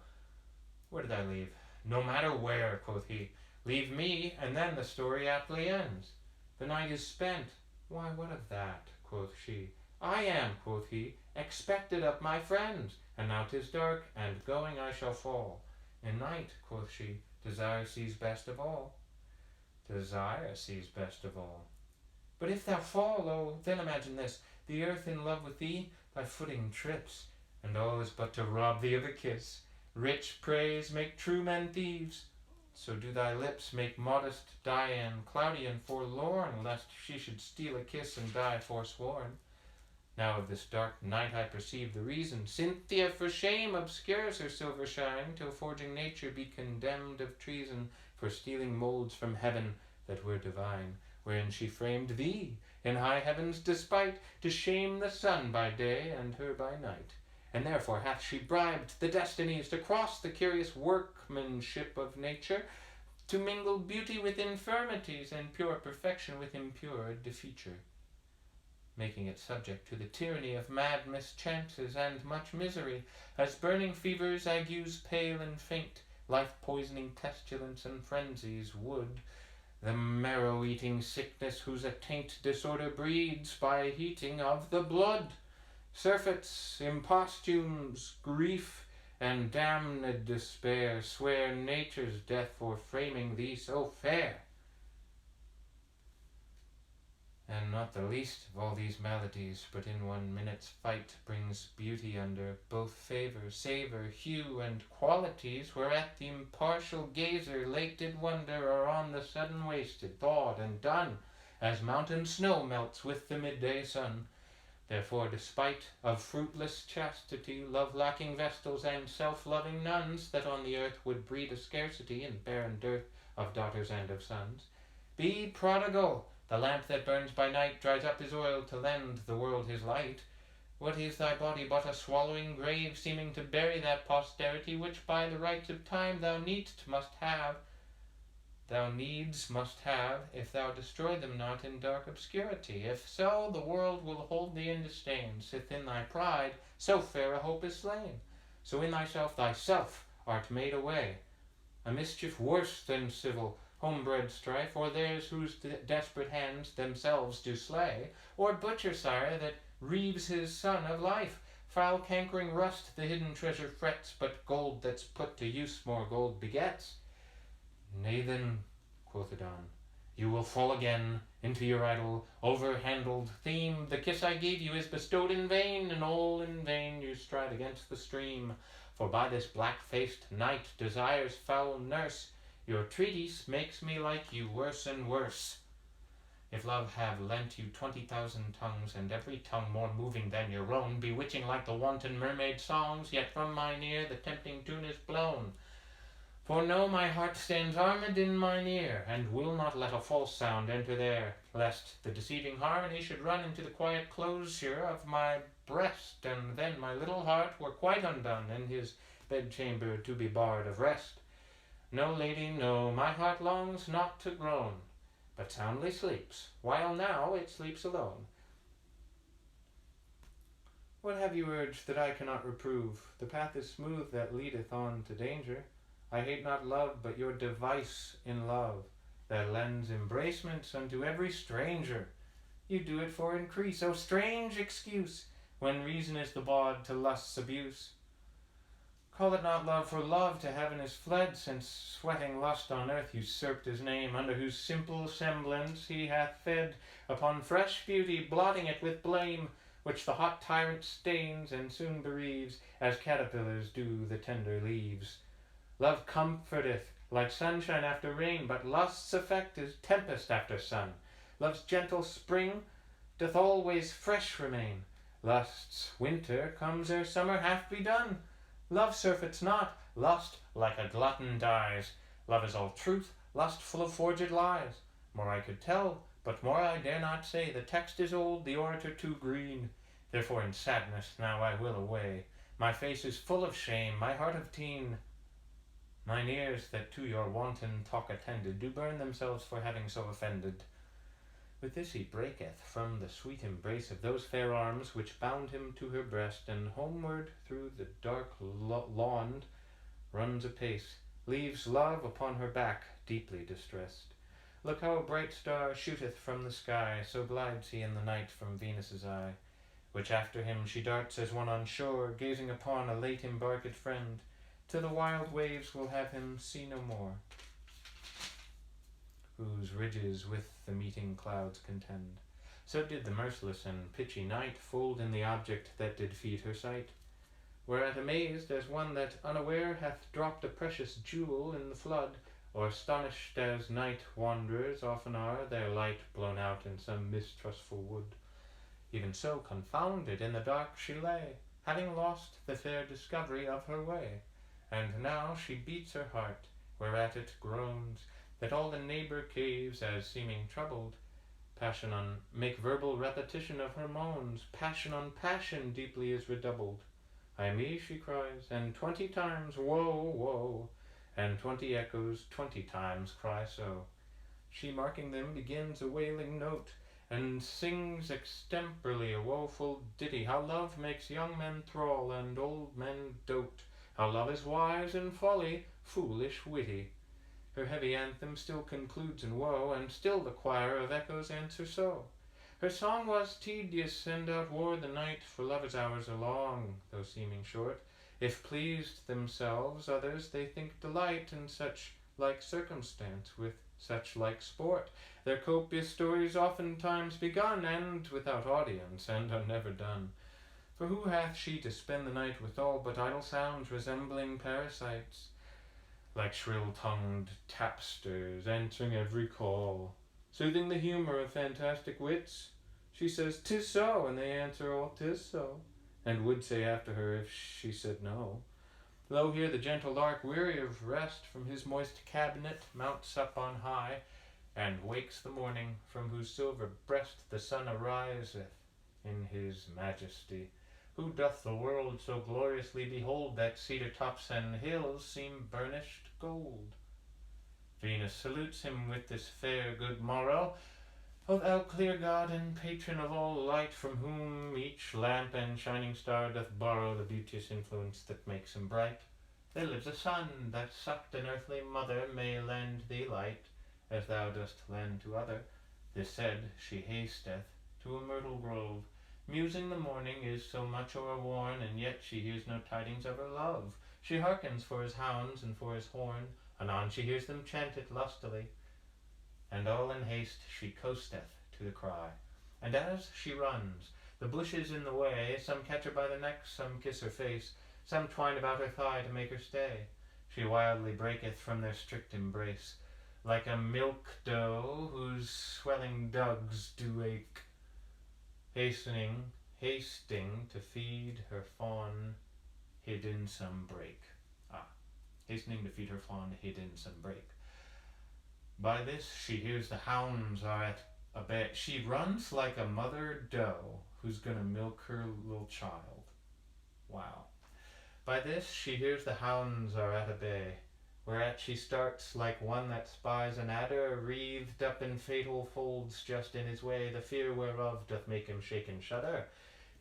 Where did I leave? No matter where, quoth he. Leave me, and then the story aptly ends. The night is spent, Why, what of that? Quoth she. I am, quoth he, expected of my friends, and now 'tis dark, and going I shall fall. In night, quoth she, desire sees best of all. Desire sees best of all. But if thou fall, oh, then imagine this, the earth in love with thee, thy footing trips, and all is but to rob thee of a kiss. Rich praise make true men thieves, so do thy lips make modest Dian cloudy and forlorn, lest she should steal a kiss and die forsworn. Now of this dark night I perceive the reason. Cynthia for shame obscures her silver shine, till forging nature be condemned of treason, for stealing moulds from heaven that were divine, wherein she framed thee in high heaven's despite, to shame the sun by day and her by night. And therefore hath she bribed the destinies to cross the curious workmanship of nature, to mingle beauty with infirmities, and pure perfection with impure defeature, making it subject to the tyranny of mad mischances and much misery, as burning fevers, agues pale and faint, life-poisoning pestilence and frenzies would, the marrow-eating sickness whose attaint disorder breeds by heating of the blood, surfeits, imposthumes, grief, and damned despair swear nature's death for framing thee so fair. And not the least of all these maladies, but in 1 minute's fight brings beauty under both favour, savour, hue, and qualities, whereat the impartial gazer late did wonder, are on the sudden wasted, thawed, and done, as mountain snow melts with the midday sun. Therefore, despite of fruitless chastity, love-lacking vestals, and self-loving nuns, that on the earth would breed a scarcity and barren dearth of daughters and of sons, be prodigal. The lamp that burns by night dries up his oil to lend the world his light. What is thy body but a swallowing grave, seeming to bury that posterity which by the rights of time thou needs must have, if thou destroy them not in dark obscurity? If so, the world will hold thee in disdain, sith in thy pride so fair a hope is slain. So in thyself art made away, a mischief worse than civil homebred strife, or theirs whose desperate hands themselves do slay, or butcher sire that reaves his son of life. Foul cankering rust the hidden treasure frets, but gold that's put to use more gold begets. Nay then, quoth Adon, you will fall again into your idle, over-handled theme. The kiss I gave you is bestowed in vain, and all in vain you stride against the stream. For by this black-faced night, desire's foul nurse, your treatise makes me like you worse and worse. If love have lent you 20,000 tongues, and every tongue more moving than your own, bewitching like the wanton mermaid songs, yet from mine ear the tempting tune is blown. For know my heart stands armed in mine ear, and will not let a false sound enter there, lest the deceiving harmony should run into the quiet closure of my breast, and then my little heart were quite undone, and his bedchamber to be barred of rest. No, lady, no, my heart longs not to groan, but soundly sleeps, while now it sleeps alone. What have you urged that I cannot reprove? The path is smooth that leadeth on to danger. I hate not love, but your device in love, that lends embracements unto every stranger. You do it for increase, O strange excuse, when reason is the bawd to lust's abuse. Call it not love, for love to heaven is fled, since sweating lust on earth usurped his name, under whose simple semblance he hath fed upon fresh beauty, blotting it with blame, which the hot tyrant stains and soon bereaves, as caterpillars do the tender leaves. Love comforteth like sunshine after rain, but lust's effect is tempest after sun. Love's gentle spring doth always fresh remain, lust's winter comes ere summer hath begun. Love surfeits not, lust like a glutton dies. Love is all truth, lust full of forged lies. More I could tell, but more I dare not say. The text is old, the orator too green. Therefore in sadness now I will away. My face is full of shame, my heart of teen. Mine ears that to your wanton talk attended do burn themselves for having so offended. With this he breaketh from the sweet embrace of those fair arms which bound him to her breast, and homeward through the dark lawn runs apace, leaves love upon her back deeply distressed. Look how a bright star shooteth from the sky, so glides he in the night from Venus's eye, which after him she darts as one on shore, gazing upon a late embarked friend, till the wild waves will have him see no more, whose ridges with the meeting clouds contend. So did the merciless and pitchy night fold in the object that did feed her sight, whereat amazed as one that unaware hath dropped a precious jewel in the flood, or astonished as night wanderers often are, their light blown out in some mistrustful wood. Even so confounded in the dark she lay, having lost the fair discovery of her way, and now she beats her heart, whereat it groans, that all the neighbour caves, as seeming troubled, passion on make verbal repetition of her moans, passion on passion deeply is redoubled. Ay me, she cries, and 20 times woe, woe, and 20 echoes 20 times cry so. She, marking them, begins a wailing note, and sings extemporally a woeful ditty, how love makes young men thrall and old men dote, how love is wise in folly, foolish witty. Her heavy anthem still concludes in woe, and still the choir of echoes answer so. Her song was tedious and outwore the night, for lovers' hours are long, though seeming short. If pleased themselves, others they think delight in such like circumstance, with such like sport. Their copious stories oftentimes begun, and without audience, and are never done. For who hath she to spend the night withal, but idle sounds resembling parasites, like shrill-tongued tapsters entering every call, soothing the humour of fantastic wits? She says, "'Tis so," and they answer, "Oh, 'tis so," and would say after her if she said no. Lo, here the gentle lark, weary of rest, from his moist cabinet mounts up on high, and wakes the morning, from whose silver breast the sun ariseth in his majesty. Who doth the world so gloriously behold, that cedar tops and hills seem burnished gold? Venus salutes him with this fair good morrow: "O thou clear god and patron of all light, from whom each lamp and shining star doth borrow the beauteous influence that makes him bright, there lives a son that sucked an earthly mother may lend thee light, as thou dost lend to other." This said, she hasteth to a myrtle grove, musing the morning is so much o'erworn, and yet she hears no tidings of her love. She hearkens for his hounds and for his horn, anon she hears them chant it lustily, and all in haste she coasteth to the cry. And as she runs, the bushes in the way, some catch her by the neck, some kiss her face, some twine about her thigh to make her stay. She wildly breaketh from their strict embrace, like a milk doe whose swelling dugs do ache, hasting to feed her fawn hid in some brake. Hastening to feed her fawn hid in some brake. By this she hears the hounds are at a bay. She runs like a mother doe who's gonna milk her little child. Wow. By this she hears the hounds are at a bay, whereat she starts like one that spies an adder wreathed up in fatal folds just in his way, the fear whereof doth make him shake and shudder.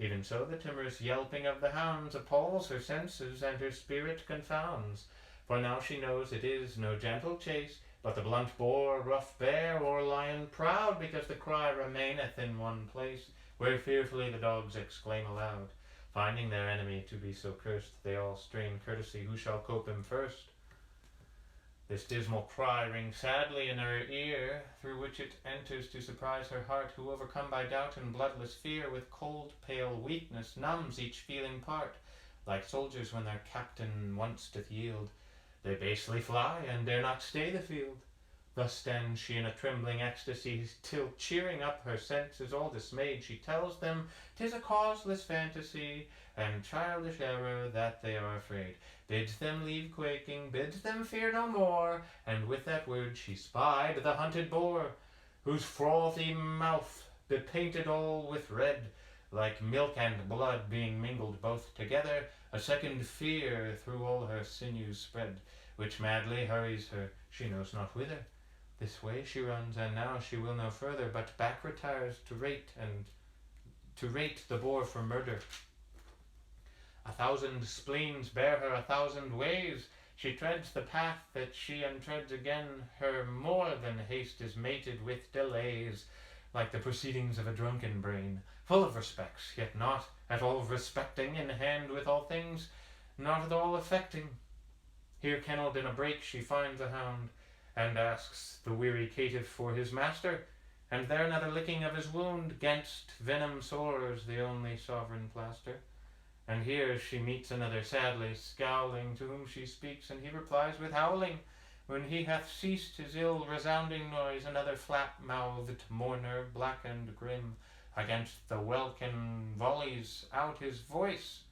Even so the timorous yelping of the hounds appalls her senses, and her spirit confounds. For now she knows it is no gentle chase, but the blunt boar, rough bear, or lion proud, because the cry remaineth in one place, where fearfully the dogs exclaim aloud. Finding their enemy to be so cursed, they all strain courtesy, who shall cope him first. This dismal cry rings sadly in her ear, through which it enters to surprise her heart, who, overcome by doubt and bloodless fear, with cold pale weakness numbs each feeling part. Like soldiers when their captain once doth yield, they basely fly, and dare not stay the field. Thus stands she in a trembling ecstasy, till, cheering up her senses all dismayed, she tells them 'tis a causeless fantasy and childish error, that they are afraid, bids them leave quaking, bids them fear no more, and with that word she spied the hunted boar, whose frothy mouth bepainted all with red, like milk and blood being mingled both together, a second fear through all her sinews spread, which madly hurries her, she knows not whither. This way she runs, and now she will no further, but back retires to rate the boar for murder. 1,000 spleens bear her 1,000 ways, She treads the path that she untreads again. Her more than haste is mated with delays, like the proceedings of a drunken brain, full of respects, yet not at all respecting, in hand with all things, not at all affecting. Here kennelled in a brake she finds a hound, and asks the weary caitiff for his master, and there another licking of his wound, 'gainst venom sores the only sovereign plaster. And here she meets another sadly scowling, to whom she speaks, and he replies with howling. When he hath ceased his ill resounding noise, another flat-mouthed mourner, black and grim, against the welkin volleys out his voice.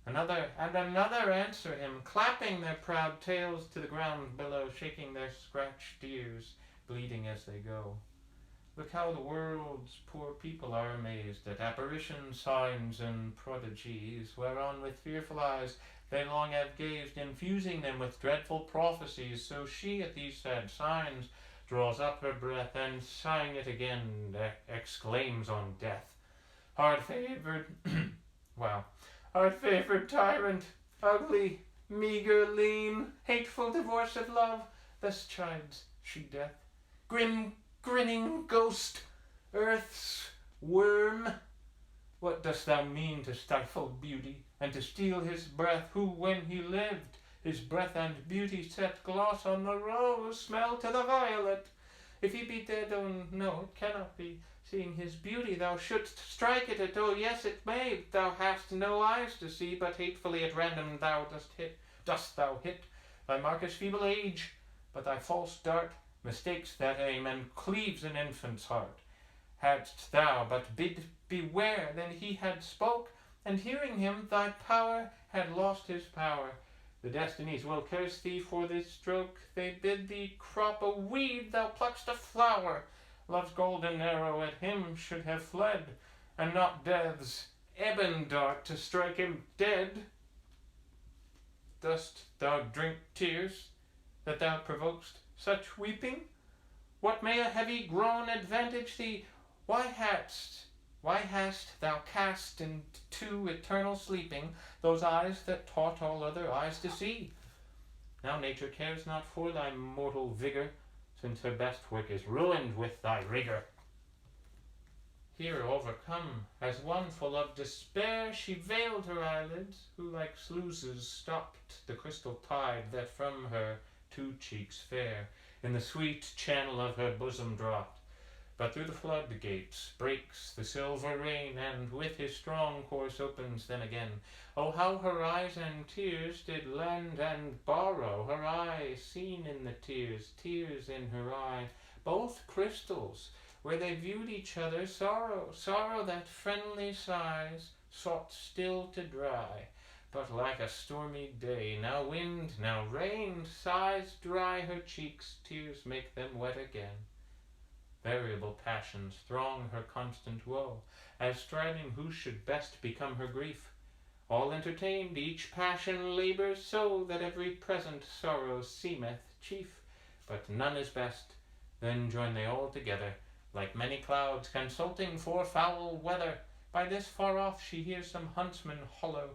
Another and another answer him, clapping their proud tails to the ground below, shaking their scratched ears, bleeding as they go. Look how the world's poor people are amazed at apparitions, signs, and prodigies, whereon with fearful eyes they long have gazed, infusing them with dreadful prophecies. So she at these sad signs draws up her breath, and sighing it again, exclaims on death. Hard-favoured, hard-favoured tyrant, ugly, meagre, lean, hateful divorce of love, thus chides she death. Grim, grinning ghost, earth's worm, what dost thou mean to stifle beauty, and to steal his breath, who, when he lived, his breath and beauty set gloss on the rose, smell to the violet? If he be dead, oh no, it cannot be. Seeing his beauty, thou shouldst strike at it. Oh yes, it may. Thou hast no eyes to see, but hatefully at random dost thou hit. Thy mark is feeble age, but thy false dart mistakes that aim, and cleaves an infant's heart. Hadst thou but bid beware, then he had spoke, and hearing him, thy power had lost his power. The destinies will curse thee for this stroke. They bid thee crop a weed, thou pluck'st a flower. Love's golden arrow at him should have fled, and not death's ebon dart to strike him dead. Dost thou drink tears, that thou provokest such weeping? What may a heavy groan advantage thee? Why hast thou cast into eternal sleeping those eyes that taught all other eyes to see? Now nature cares not for thy mortal vigour, since her best work is ruined with thy rigour. Here overcome, as one full of despair, she veiled her eyelids, who like sluices stopped the crystal tide that from her 2 cheeks fair in the sweet channel of her bosom dropped. But through the floodgates breaks the silver rain, and with his strong course opens then again. Oh, how her eyes and tears did lend and borrow, her eye seen in the tears, tears in her eye, both crystals, where they viewed each other, sorrow, sorrow that friendly sighs sought still to dry. But like a stormy day, now wind, now rain, sighs dry her cheeks, tears make them wet again. Variable passions throng her constant woe, as striving who should best become her grief. All entertained, each passion labours so, that every present sorrow seemeth chief. But none is best, then join they all together, like many clouds, consulting for foul weather. By this far off she hears some huntsman hollow.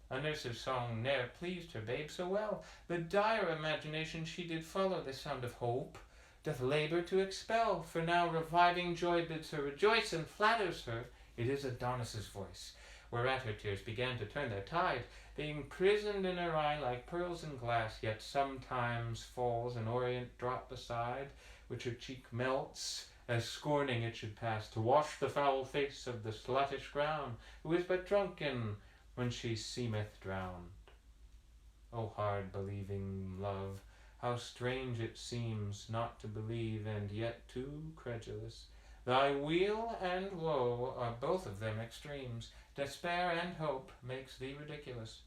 A nurse's song ne'er pleased her babe so well. The dire imagination she did follow, the sound of hope doth labour to expel. For now reviving joy bids her rejoice, and flatters her it is Adonis's voice, whereat her tears began to turn their tide, being prisoned in her eye like pearls in glass. Yet sometimes falls an orient drop beside, which her cheek melts, as scorning it should pass, to wash the foul face of the sluttish ground, who is but drunken when she seemeth drowned. O hard believing love, how strange it seems not to believe, and yet too credulous. Thy weal and woe are both of them extremes. Despair and hope makes thee ridiculous.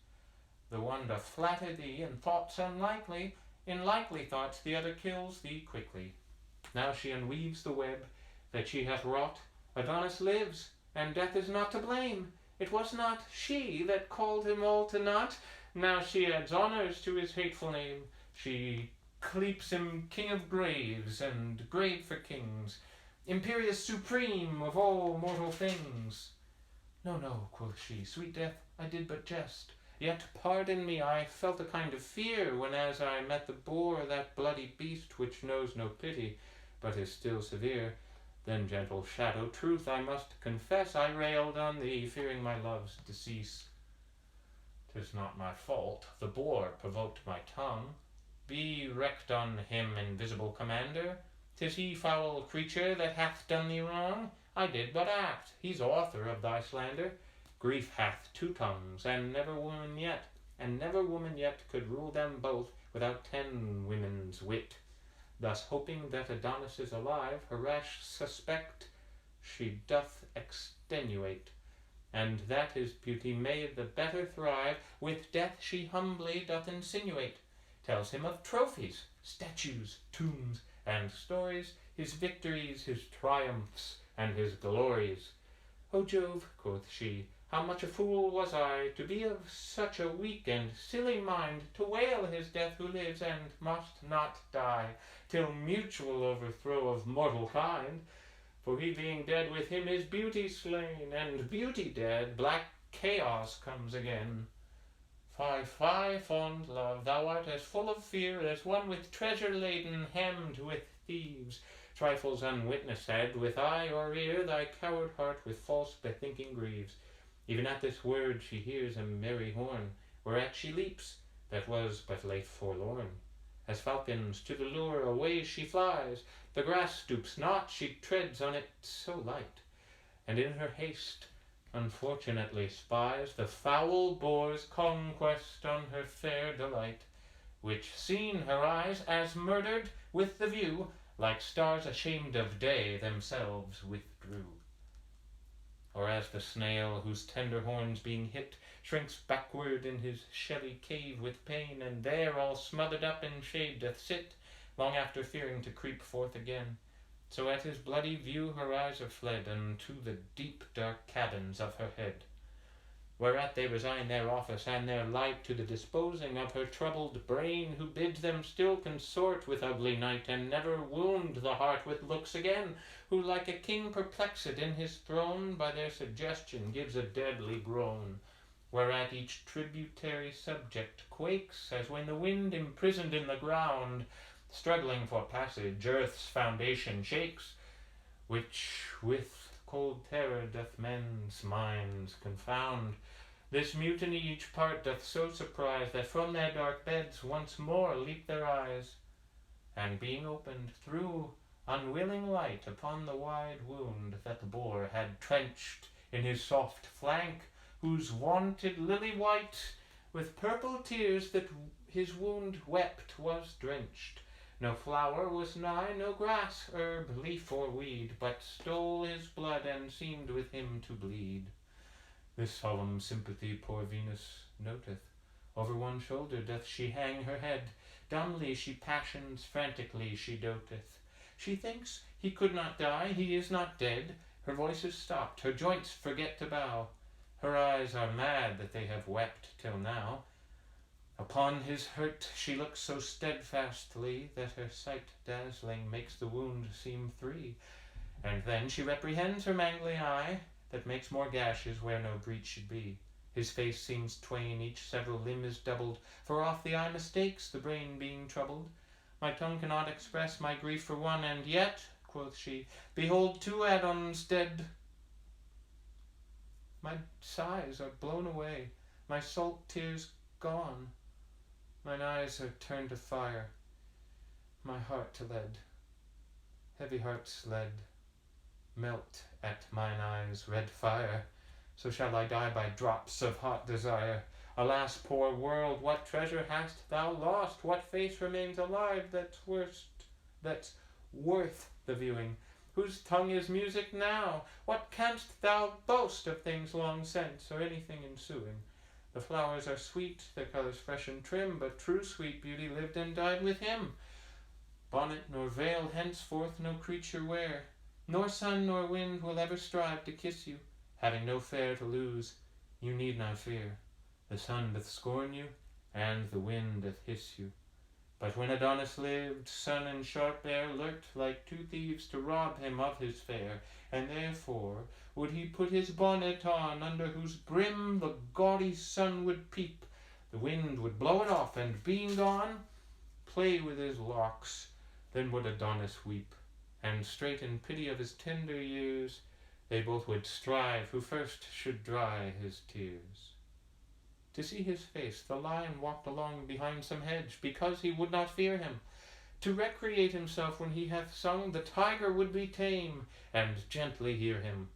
The one doth flatter thee in thoughts unlikely, in likely thoughts the other kills thee quickly. Now she unweaves the web that she hath wrought. Adonis lives, and death is not to blame. It was not she that called him all to naught. Now she adds honours to his hateful name. She cleeps him king of graves, and grave for kings, imperious supreme of all mortal things. No, no, quoth she, sweet death, I did but jest. Yet pardon me, I felt a kind of fear, when as I met the boar, that bloody beast, which knows no pity, but is still severe. Then, gentle shadow, truth I must confess, I railed on thee, fearing my love's decease. 'Tis not my fault, the boar provoked my tongue. Be wrecked on him, invisible commander. 'Tis he, foul creature, that hath done thee wrong. I did but act, he's author of thy slander. Grief hath two tongues, and never woman yet could rule them both without 10 women's wit. Thus, hoping that Adonis is alive, her rash suspect she doth extenuate, and that his beauty may the better thrive, with death she humbly doth insinuate. Tells him of trophies, statues, tombs, and stories, his victories, his triumphs, and his glories. O Jove, quoth she, how much a fool was I, to be of such a weak and silly mind, to wail his death who lives and must not die, till mutual overthrow of mortal kind. For he being dead, with him is beauty slain, and beauty dead, black chaos comes again. Fie, fie, fond love, thou art as full of fear as one with treasure laden, hemmed with thieves. Trifles unwitnessed, with eye or ear, thy coward heart with false bethinking grieves. Even at this word she hears a merry horn, whereat she leaps, that was but late forlorn. As falcons to the lure away she flies, the grass stoops not, she treads on it so light, and in her haste unfortunately spies the foul boar's conquest on her fair delight, which seen her eyes, as murdered with the view, like stars ashamed of day, themselves withdrew. Or as the snail, whose tender horns being hit, shrinks backward in his shelly cave with pain, and there all smothered up in shade doth sit, long after fearing to creep forth again, so at his bloody view her eyes are fled unto the deep dark cabins of her head, whereat they resign their office and their light to the disposing of her troubled brain, who bids them still consort with ugly night, and never wound the heart with looks again, who like a king perplexed in his throne, by their suggestion gives a deadly groan, whereat each tributary subject quakes, as when the wind imprisoned in the ground, struggling for passage, earth's foundation shakes, which with cold terror doth men's minds confound. This mutiny each part doth so surprise, that from their dark beds once more leap their eyes, and being opened, threw unwilling light upon the wide wound that the boar had trenched in his soft flank, whose wonted lily white with purple tears that his wound wept was drenched. No flower was nigh, no grass, herb, leaf, or weed, but stole his blood and seemed with him to bleed. This solemn sympathy poor Venus noteth. Over one shoulder doth she hang her head, dumbly she passions, frantically she doteth. She thinks he could not die, he is not dead. Her voice is stopped, her joints forget to bow. Her eyes are mad that they have wept till now. Upon his hurt she looks so steadfastly, that her sight dazzling makes the wound seem free. And then she reprehends her mangling eye, that makes more gashes where no breach should be. His face seems twain, each several limb is doubled, for oft the eye mistakes, the brain being troubled. My tongue cannot express my grief for one, and yet, quoth she, behold 2 Adons dead. My sighs are blown away, my salt tears gone. Mine eyes are turned to fire, my heart to lead. Heavy heart's lead melt at mine eyes' red fire. So shall I die by drops of hot desire. Alas, poor world, what treasure hast thou lost? What face remains alive that's worth the viewing? Whose tongue is music now? What canst thou boast of things long since, or anything ensuing? The flowers are sweet, their colours fresh and trim, but true sweet beauty lived and died with him. Bonnet nor veil henceforth no creature wear, nor sun nor wind will ever strive to kiss you. Having no fair to lose, you need not fear. The sun doth scorn you, and the wind doth hiss you. But when Adonis lived, sun and sharp air lurked like 2 thieves to rob him of his fair, and therefore would he put his bonnet on, under whose brim the gaudy sun would peep, The wind would blow it off, and being gone, play with his locks. Then would Adonis weep, and straight in pity of his tender years, they both would strive who first should dry his tears. To see his face, the lion walked along behind some hedge, because he would not fear him. To recreate himself when he hath sung, the tiger would be tame, and gently hear him.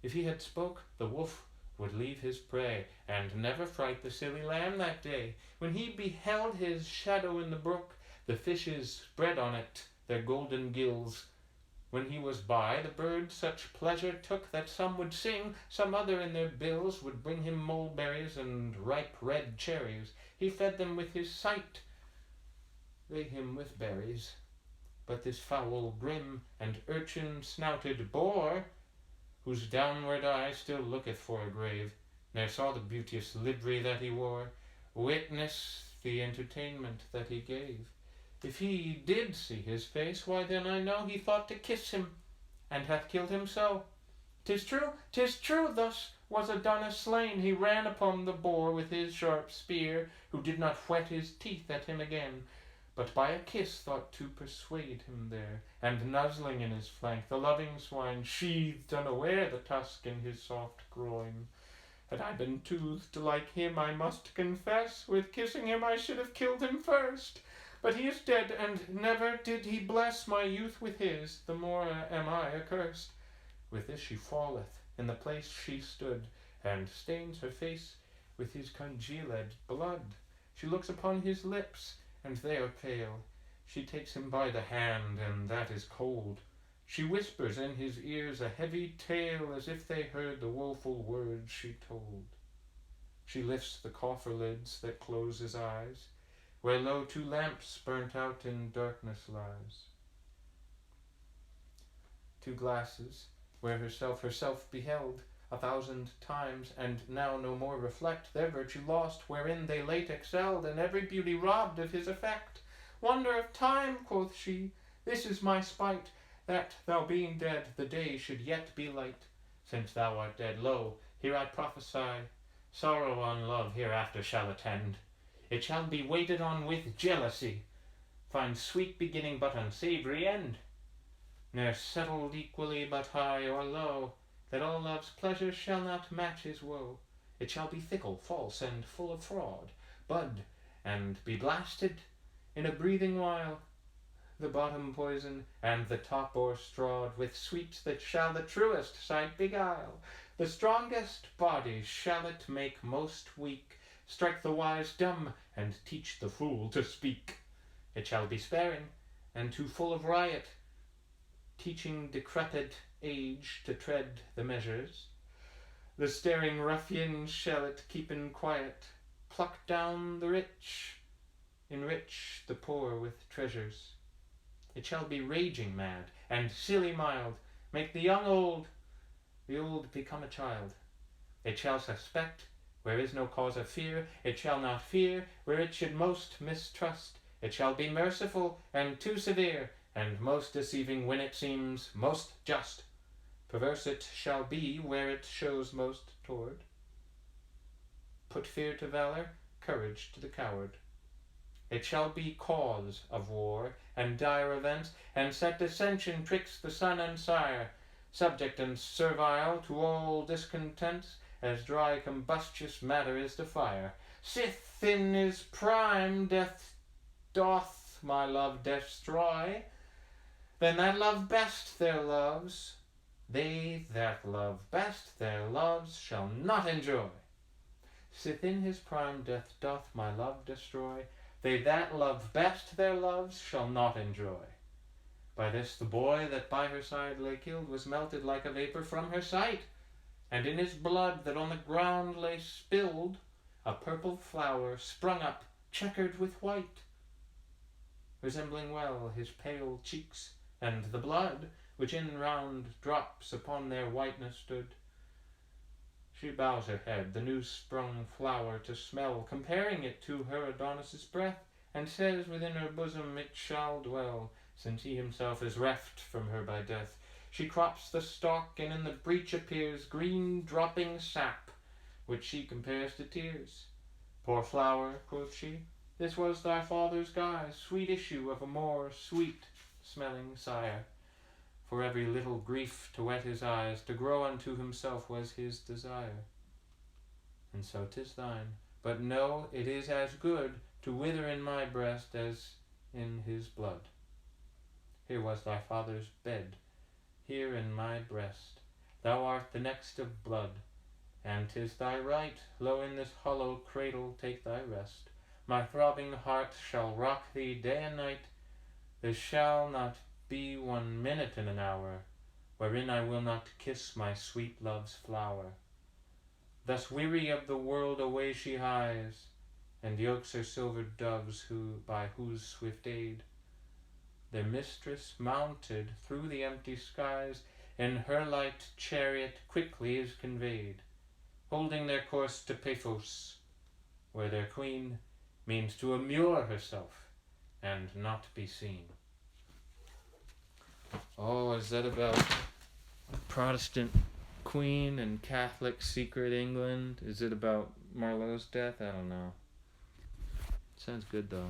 If he had spoke, the wolf would leave his prey, and never fright the silly lamb that day. When he beheld his shadow in the brook, the fishes spread on it their golden gills. When he was by, the birds such pleasure took that some would sing, some other in their bills would bring him mulberries and ripe red cherries. He fed them with his sight, they him with berries. But this foul, grim, and urchin-snouted boar, whose downward eye still looketh for a grave, ne'er saw the beauteous livery that he wore, witness the entertainment that he gave. If he did see his face, why then I know he thought to kiss him, and hath killed him so. 'Tis true, thus was Adonis slain. He ran upon the boar with his sharp spear, who did not whet his teeth at him again, but by a kiss thought to persuade him there, and nuzzling in his flank the loving swine sheathed unaware the tusk in his soft groin. Had I been toothed like him, I must confess, with kissing him I should have killed him first. But he is dead, and never did he bless my youth with his, the more am I accursed. With this she falleth in the place she stood, and stains her face with his congealed blood. She looks upon his lips, and they are pale. She takes him by the hand, and that is cold. She whispers in his ears a heavy tale, as if they heard the woeful words she told. She lifts the coffer lids that close his eyes, where lo 2 lamps burnt out in darkness lies. 2 glasses, where herself beheld 1,000 times, and now no more reflect, their virtue lost, wherein they late excelled, and every beauty robbed of his effect. Wonder of time, quoth she, this is my spite, that thou being dead, the day should yet be light. Since thou art dead, lo, here I prophesy, sorrow on love hereafter shall attend. It shall be waited on with jealousy, find sweet beginning but unsavoury end. Ne'er settled equally but high or low, that all love's pleasure shall not match his woe. It shall be fickle, false, and full of fraud, bud, and be blasted in a breathing while. The bottom poison, and the top o'erstrawed with sweets that shall the truest sight beguile. The strongest body shall it make most weak, strike the wise dumb, and teach the fool to speak. It shall be sparing, and too full of riot, teaching decrepit age to tread the measures. The staring ruffian shall it keep in quiet, pluck down the rich, enrich the poor with treasures. It shall be raging mad, and silly mild, make the young old, the old become a child. It shall suspect where is no cause of fear, it shall not fear where it should most mistrust. It shall be merciful and too severe, and most deceiving when it seems most just. Perverse it shall be where it shows most toward. Put fear to valor, courage to the coward. It shall be cause of war and dire events, and set dissension twixt the son and sire, subject and servile to all discontents, as dry combustious matter is to fire. Sith in his prime death doth my love destroy, then that love best their loves, they that love best their loves shall not enjoy. Sith in his prime death doth my love destroy, they that love best their loves shall not enjoy. By this the boy that by her side lay killed was melted like a vapour from her sight, and in his blood that on the ground lay spilled, a purple flower sprung up, checkered with white, resembling well his pale cheeks, and the blood, which in round drops upon their whiteness stood. She bows her head, the new-sprung flower to smell, comparing it to her Adonis's breath, and says within her bosom it shall dwell, since he himself is reft from her by death. She crops the stalk, and in the breach appears green dropping sap, which she compares to tears. Poor flower, quoth she, this was thy father's guise, sweet issue of a more sweet-smelling sire. For every little grief to wet his eyes, to grow unto himself was his desire. And so 'tis thine, but know it is as good to wither in my breast as in his blood. Here was thy father's bed, here in my breast, thou art the next of blood, and 'tis thy right, lo, in this hollow cradle take thy rest. My throbbing heart shall rock thee day and night, there shall not be 1 minute in an hour, wherein I will not kiss my sweet love's flower. Thus weary of the world away she hies, and yokes her silvered doves, who, by whose swift aid, their mistress mounted through the empty skies, in her light chariot quickly is conveyed, holding their course to Paphos, where their queen means to immure herself and not be seen. Oh, is that about Protestant queen and Catholic secret England? Is it about Marlowe's death? I don't know. Sounds good though.